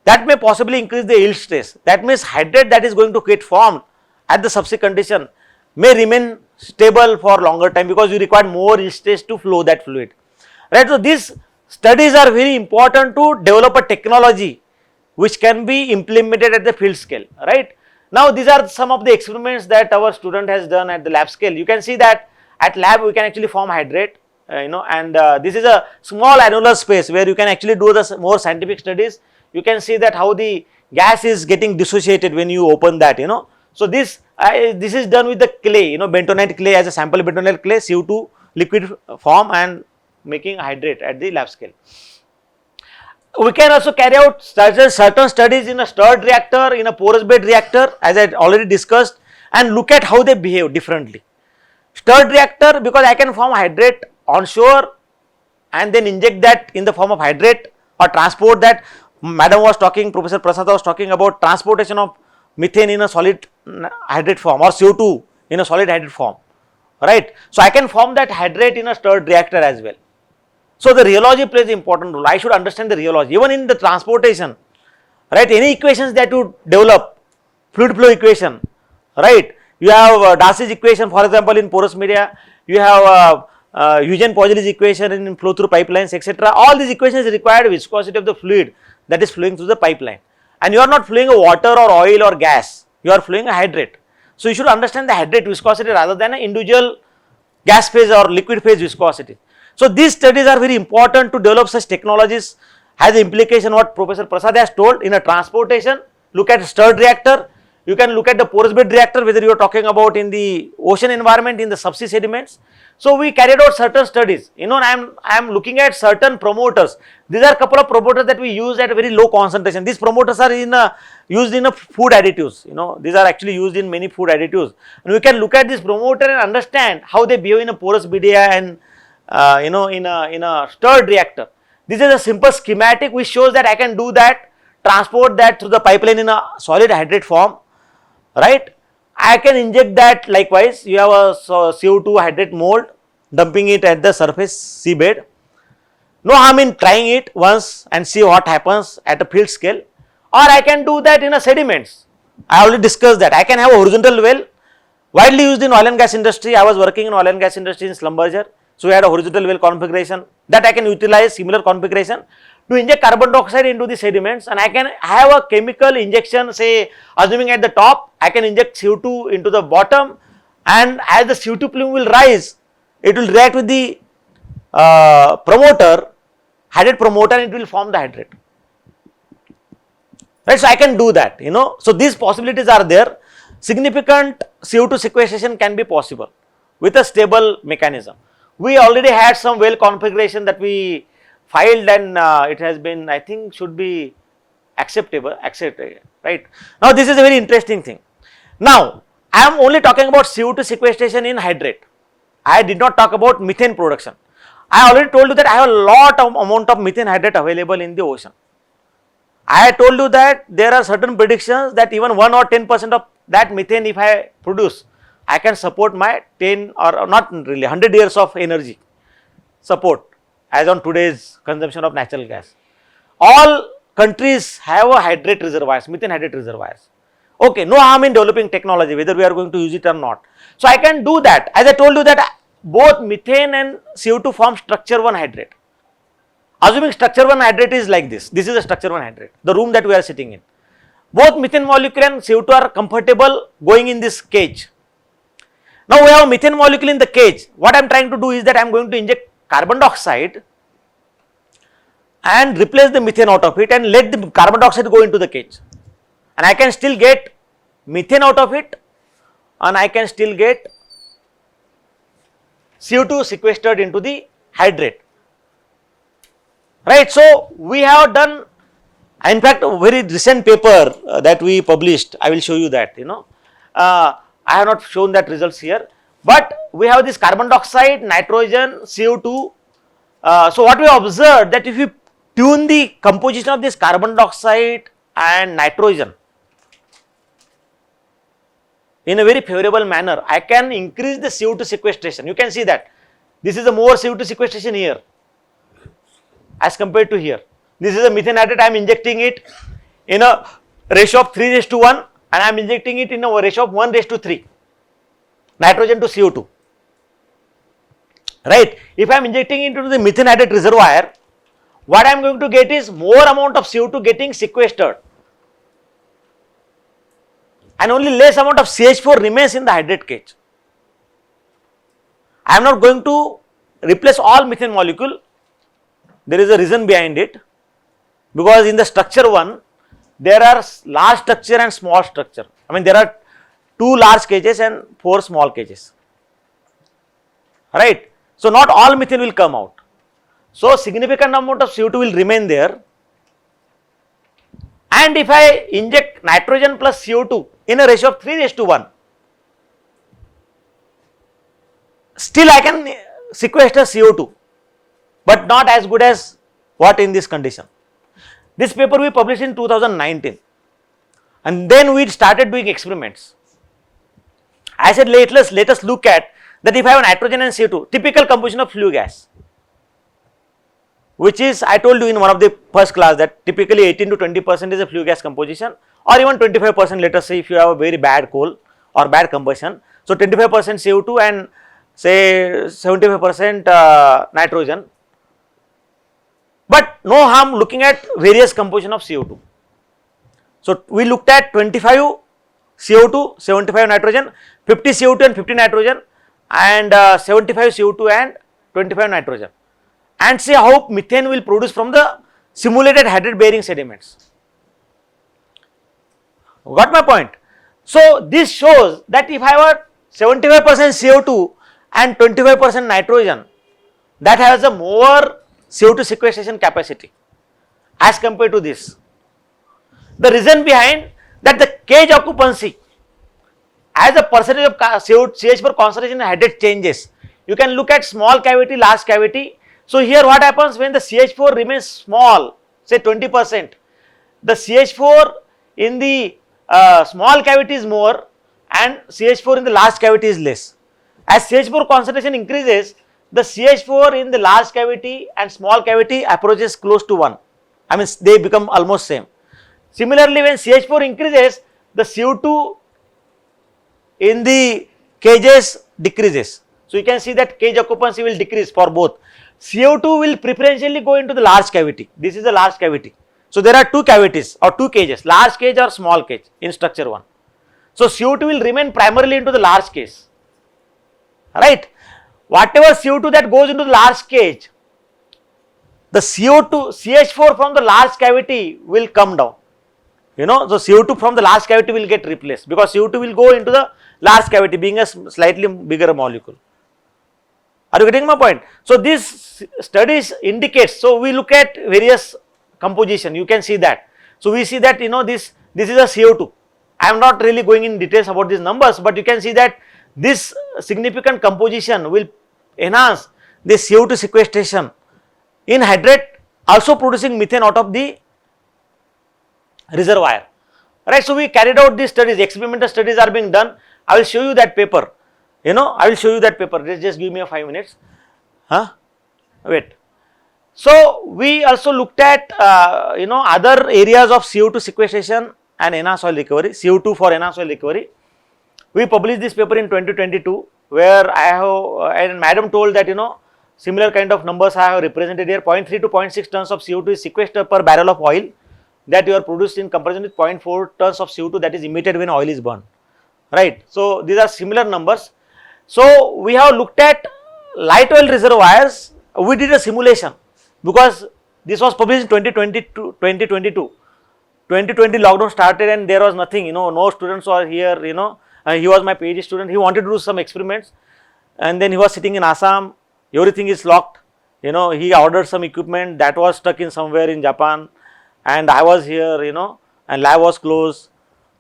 that may possibly increase the yield stress. That means, hydrate that is going to get formed at the subsea condition may remain stable for longer time, because you require more yield stress to flow that fluid. right? So these studies are very important to develop a technology which can be implemented at the field scale, right? Now these are some of the experiments that our student has done at the lab scale. You can see that at lab we can actually form hydrate, and this is a small annular space where you can actually do the more scientific studies. You can see that how the gas is getting dissociated when you open that, So this is done with the clay, bentonite clay as a sample bentonite clay, CO2 liquid form and making hydrate at the lab scale. We can also carry out certain studies in a stirred reactor, in a porous bed reactor, as I already discussed, and look at how they behave differently. Stirred reactor, because I can form hydrate onshore and then inject that in the form of hydrate or transport that. Madam was talking, Professor Prasad was talking about transportation of methane in a solid hydrate form or CO2 in a solid hydrate form, right. So I can form that hydrate in a stirred reactor as well. So the rheology plays an important role. I should understand the rheology even in the transportation, right. Any equations that you develop, fluid flow equation, right. You have Darcy's equation, for example, in porous media. You have Eugene-Poiseuille's equation in flow through pipelines, etc. All these equations require viscosity of the fluid that is flowing through the pipeline, and you are not flowing a water or oil or gas, you are flowing a hydrate. So you should understand the hydrate viscosity rather than an individual gas phase or liquid phase viscosity. So these studies are very important to develop such technologies. Has the implication what Professor Prasad has told in a transportation. Look at stirred reactor. You can look at the porous bed reactor, whether you are talking about in the ocean environment, in the subsea sediments. So we carried out certain studies. I am looking at certain promoters. These are a couple of promoters that we use at a very low concentration. These promoters are used in food additives. These are actually used in many food additives. And we can look at this promoter and understand how they behave in a porous media and in a stirred reactor. This is a simple schematic which shows that I can do that, transport that through the pipeline in a solid hydrate form, right. I can inject that likewise. You have a CO2 hydrate mold, dumping it at the surface seabed. No harm in trying it once and see what happens at a field scale, or I can do that in a sediments. I already discussed that. I can have a horizontal well, widely used in oil and gas industry. I was working in oil and gas industry in Schlumberger. So we had a horizontal well configuration that I can utilize similar configuration to inject carbon dioxide into the sediments, and I can have a chemical injection, say assuming at the top, I can inject CO2 into the bottom, and as the CO2 plume will rise, it will react with the promoter, hydrate promoter, and it will form the hydrate. Right, so I can do that, So these possibilities are there. Significant CO2 sequestration can be possible with a stable mechanism. We already had some well configuration that we filed, and it has been, I think, should be accepted, right. Now this is a very interesting thing. Now I am only talking about CO2 sequestration in hydrate. I did not talk about methane production. I already told you that I have a lot of amount of methane hydrate available in the ocean. I told you that there are certain predictions that even 1 or 10% of that methane, if I produce, I can support my 10 or not really 100 years of energy support as on today's consumption of natural gas. All countries have a hydrate reservoirs, methane hydrate reservoirs. Okay, no harm in developing technology, whether we are going to use it or not. So I can do that. As I told you that both methane and CO2 form structure 1 hydrate. Assuming structure 1 hydrate is like this. This is a structure 1 hydrate, the room that we are sitting in. Both methane molecule and CO2 are comfortable going in this cage. Now we have a methane molecule in the cage. What I am trying to do is that I am going to inject carbon dioxide and replace the methane out of it and let the carbon dioxide go into the cage. And I can still get methane out of it, and I can still get CO2 sequestered into the hydrate. Right. So we have done, in fact, a very recent paper that we published. I will show you that, I have not shown that results here, but we have this carbon dioxide, nitrogen, CO2. So what we observed that if you tune the composition of this carbon dioxide and nitrogen in a very favorable manner, I can increase the CO2 sequestration. You can see that this is a more CO2 sequestration here as compared to here. This is a methane hydrate. I am injecting it in a ratio of 3:1, and I am injecting it in a ratio of 1:3, nitrogen to CO2, right? If I am injecting into the methane hydrate reservoir, what I am going to get is more amount of CO2 getting sequestered and only less amount of CH4 remains in the hydrate cage. I am not going to replace all methane molecule. There is a reason behind it, because in the structure 1 there are large structure and small structure. I mean, there are 2 large cages and 4 small cages, right? So not all methane will come out. So significant amount of CO2 will remain there, and if I inject nitrogen plus CO2 in a ratio of 3:1, still I can sequester CO2, but not as good as what in this condition. This paper we published in 2019, and then we started doing experiments. I said let us look at that if I have nitrogen and CO2, typical composition of flue gas, which is, I told you in one of the first class that typically 18 to 20% is a flue gas composition, or even 25%, let us say if you have a very bad coal or bad combustion. So 25% CO2 and say 75% nitrogen, but no harm looking at various composition of CO2. So we looked at 25 CO2, 75 nitrogen, 50 CO2 and 50 nitrogen, and 75 CO2 and 25 nitrogen, and see how methane will produce from the simulated hydrate bearing sediments. Got my point? So this shows that if I have a 75% CO2 and 25% nitrogen, that has a more CO2 sequestration capacity as compared to this. The reason behind that, the cage occupancy as a percentage of CH4 concentration in hydrate changes. You can look at small cavity, large cavity. So here what happens when the CH4 remains small, say 20%, the CH4 in the small cavity is more and CH4 in the large cavity is less. As CH4 concentration increases, the CH4 in the large cavity and small cavity approaches close to 1. I mean, they become almost same. Similarly, when CH4 increases, the CO2 in the cages decreases. So you can see that cage occupancy will decrease for both. CO2 will preferentially go into the large cavity. This is a large cavity. So there are 2 cavities or 2 cages, large cage or small cage in structure 1. So CO2 will remain primarily into the large cage, right? Whatever CO2 that goes into the large cage, the CH4 from the large cavity will come down. So CO2 from the large cavity will get replaced, because CO2 will go into the large cavity being a slightly bigger molecule. Are you getting my point? So this studies indicates, so we look at various composition, you can see that. So we see that this is a CO2. I am not really going in details about these numbers, but you can see that this significant composition will enhance the CO2 sequestration in hydrate, also producing methane out of the reservoir, right? So we carried out these studies, experimental studies are being done. I will show you that paper, I will show you that paper. Just give me a 5 minutes, wait. So we also looked at other areas of CO2 sequestration and enhanced oil recovery, CO2 for enhanced oil recovery. We published this paper in 2022, where I have, and madam told that similar kind of numbers I have represented here. 0.3 to 0.6 tons of CO2 is sequestered per barrel of oil that you are produced, in comparison with 0.4 tons of CO2 that is emitted when oil is burned, right? So these are similar numbers. So we have looked at light oil reservoirs. We did a simulation, because this was published in 2022. 2020 lockdown started and there was nothing, no students were here, he was my PhD student. He wanted to do some experiments, and then he was sitting in Assam. Everything is locked. He ordered some equipment that was stuck in somewhere in Japan, and I was here, and lab was closed.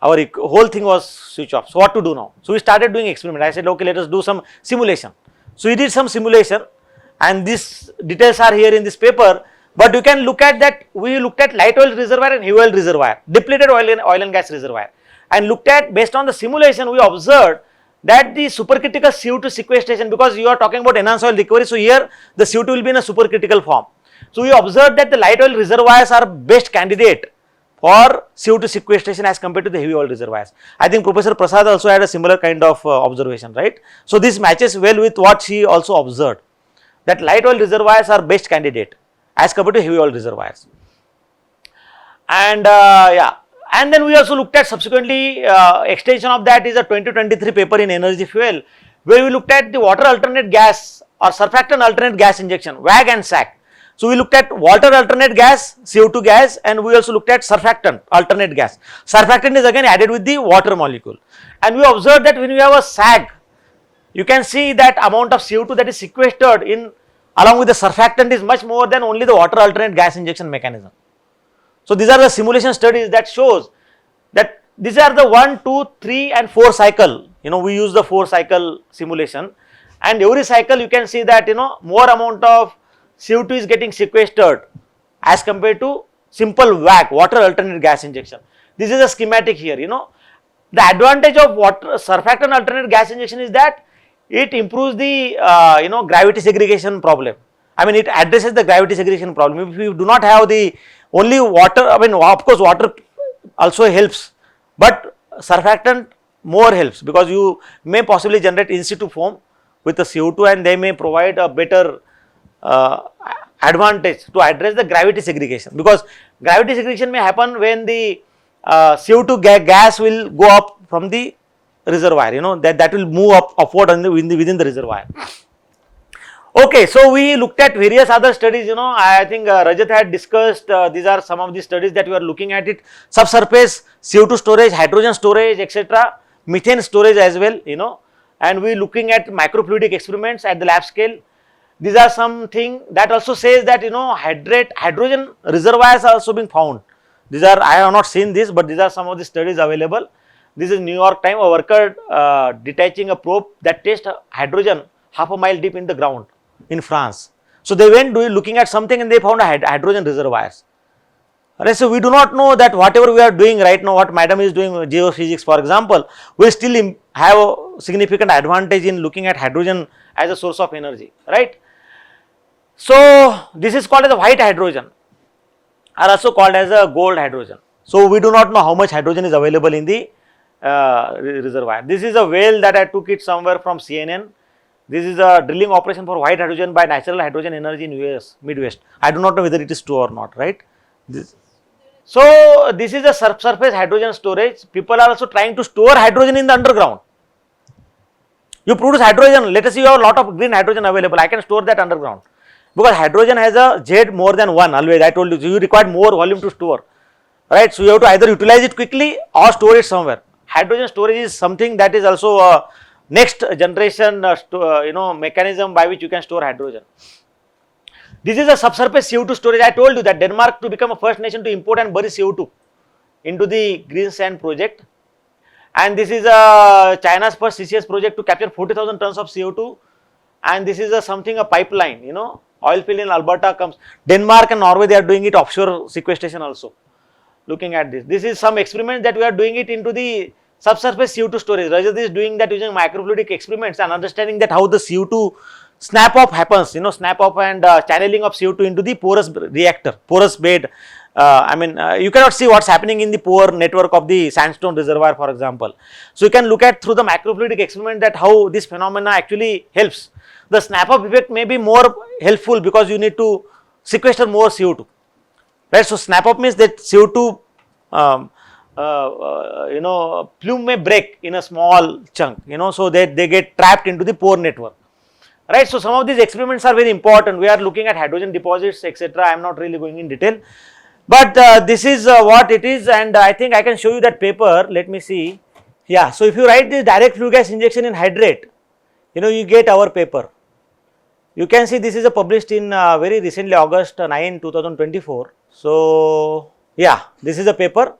Our whole thing was switched off. So what to do now? So we started doing experiment. I said, okay, let us do some simulation. So we did some simulation, and these details are here in this paper. But you can look at that. We looked at light oil reservoir and heavy oil reservoir, depleted oil and gas reservoir, and looked at, based on the simulation, we observed that the supercritical CO2 sequestration, because you are talking about enhanced oil recovery, so here the CO2 will be in a supercritical form. So we observed that the light oil reservoirs are best candidate for CO2 sequestration as compared to the heavy oil reservoirs. I think Professor Prasad also had a similar kind of observation, right? So this matches well with what she also observed. that light oil reservoirs are best candidate as compared to heavy oil reservoirs. And and then we also looked at subsequently extension of that is a 2023 paper in energy fuel, where we looked at the water alternate gas or surfactant alternate gas injection, WAG and SAC. So we looked at water alternate gas, CO2 gas, and we also looked at surfactant alternate gas. Surfactant is again added with the water molecule, and we observed that when you have a SAG, you can see that amount of CO2 that is sequestered in along with the surfactant is much more than only the water alternate gas injection mechanism. So these are the simulation studies that shows that these are the 1, 2, 3 and 4 cycle, we use the 4 cycle simulation, and every cycle you can see that more amount of CO2 is getting sequestered as compared to simple WAG, water alternate gas injection. This is a schematic here, The advantage of water surfactant alternate gas injection is that it improves the gravity segregation problem. I mean, it addresses the gravity segregation problem. If you do not have the only water, I mean, of course water also helps, but surfactant more helps, because you may possibly generate in situ foam with the CO2, and they may provide a better advantage to address the gravity segregation, because gravity segregation may happen when the CO2 gas will go up from the reservoir, that will move upward within the reservoir. Okay, so we looked at various other studies, I think Rajat had discussed, these are some of the studies that we are looking at it, subsurface CO2 storage, hydrogen storage, etc., methane storage as well, and we looking at microfluidic experiments at the lab scale. These are something that also says that, hydrogen reservoirs are also being found. These are, I have not seen this, but these are some of the studies available. This is New York Times, a worker detaching a probe that tests hydrogen half a mile deep in the ground in France. So they went looking at something and they found hydrogen reservoirs. Alright, so we do not know that whatever we are doing right now, what madam is doing geophysics for example, will still have a significant advantage in looking at hydrogen as a source of energy, right. So this is called as a white hydrogen, or also called as a gold hydrogen. So we do not know how much hydrogen is available in the reservoir. This is a well that I took it somewhere from CNN. This is a drilling operation for white hydrogen by natural hydrogen energy in US Midwest. I do not know whether it is true or not, right. So this is a surface hydrogen storage. People are also trying to store hydrogen in the underground. You produce hydrogen, let us say you have a lot of green hydrogen available, I can store that underground. Because hydrogen has a Z more than 1, always I told you, so you require more volume to store, right. So you have to either utilize it quickly or store it somewhere. Hydrogen storage is something that is also a next generation mechanism by which you can store hydrogen. This is a subsurface CO2 storage. I told you that Denmark to become a first nation to import and bury CO2 into the green sand project, and this is China's first CCS project to capture 40,000 tons of CO2, and this is a pipeline, oil field in Alberta comes. Denmark and Norway, they are doing it offshore sequestration also. Looking at this, this is some experiment that we are doing it into the subsurface CO2 storage. Rajat is doing that using microfluidic experiments and understanding that how the CO2 snap off happens, snap off and channeling of CO2 into the porous reactor, porous bed. You cannot see what's happening in the pore network of the sandstone reservoir, for example. So you can look at through the microfluidic experiment that how this phenomena actually helps. The snap off effect may be more helpful because you need to sequester more CO2, right. So snap off means that CO2 plume may break in a small chunk, so that they get trapped into the pore network, right. So some of these experiments are very important. We are looking at hydrogen deposits, etc. I am not really going in detail, but this is what it is, and I think I can show you that paper. Let me see. Yeah, so if you write this direct flue gas injection in hydrate, you get our paper. You can see this is published in very recently, August 9, 2024. So yeah, this is a paper.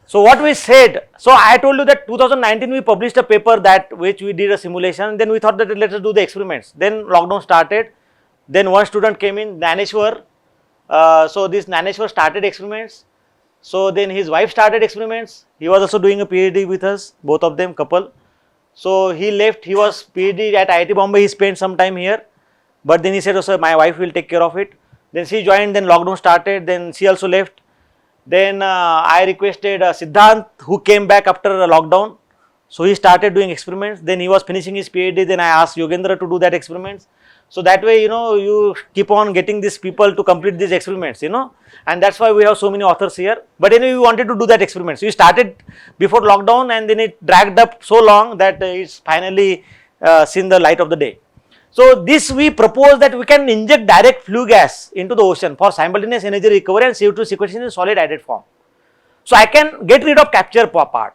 So what we said, so I told you that 2019 we published a paper that which we did a simulation, then we thought that let us do the experiments. Then lockdown started, then one student came in, Naneshwar. So this Naneshwar started experiments. So then his wife started experiments. He was also doing a PhD with us, both of them couple. So he left, he was PhD at IIT Bombay, he spent some time here. But then he said, oh sir, my wife will take care of it. Then she joined, then lockdown started, then she also left. Then I requested Siddhant, who came back after lockdown. So he started doing experiments. Then he was finishing his PhD. Then I asked Yogendra to do that experiments. So that way, you keep on getting these people to complete these experiments, and that's why we have so many authors here. But anyway, we wanted to do that experiment. So we started before lockdown, and then it dragged up so long that it's finally seen the light of the day. So this we propose that we can inject direct flue gas into the ocean for simultaneous energy recovery and CO2 sequestration in solid added form. So I can get rid of capture part.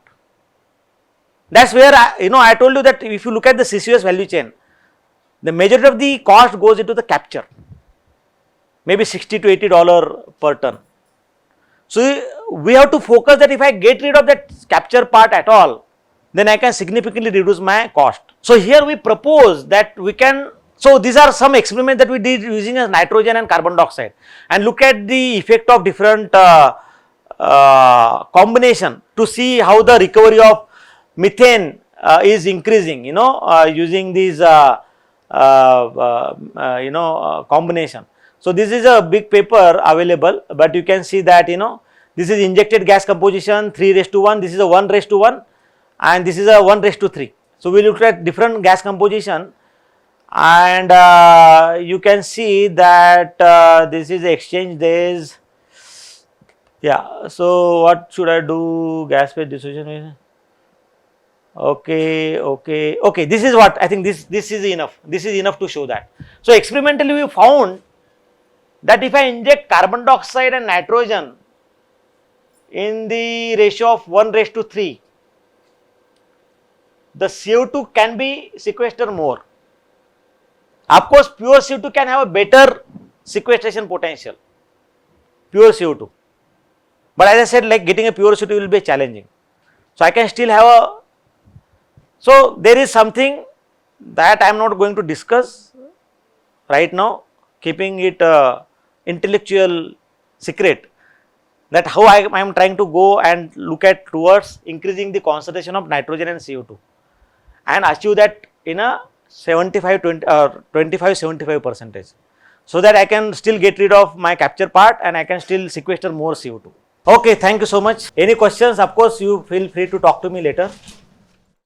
That's where I told you that if you look at the CCUS value chain, the majority of the cost goes into the capture, maybe $60 to $80 per ton. So we have to focus that if I get rid of that capture part at all, then I can significantly reduce my cost. So here we propose that we can, so these are some experiments that we did using as nitrogen and carbon dioxide, and look at the effect of different combination to see how the recovery of methane is increasing, using these combination. So this is a big paper available, but you can see that this is injected gas composition 3:1, this is a 1:1, and this is a 1:3. So we looked at different gas composition, and you can see that this is exchange days. Yeah, so what should I do? Gas phase dissociation. Okay, this is what I think, this is enough. This is enough to show that. So experimentally we found that if I inject carbon dioxide and nitrogen in the ratio of 1:3, the CO2 can be sequestered more. Of course, pure CO2 can have a better sequestration potential, pure CO2. But as I said, like getting a pure CO2 will be challenging. So I can still have so there is something that I am not going to discuss right now, keeping it intellectual secret, that how I am trying to go and look at towards increasing the concentration of nitrogen and CO2 and achieve that in a 25-75%, so that I can still get rid of my capture part and I can still sequester more CO2. Okay, thank you so much. Any questions? Of course, you feel free to talk to me later.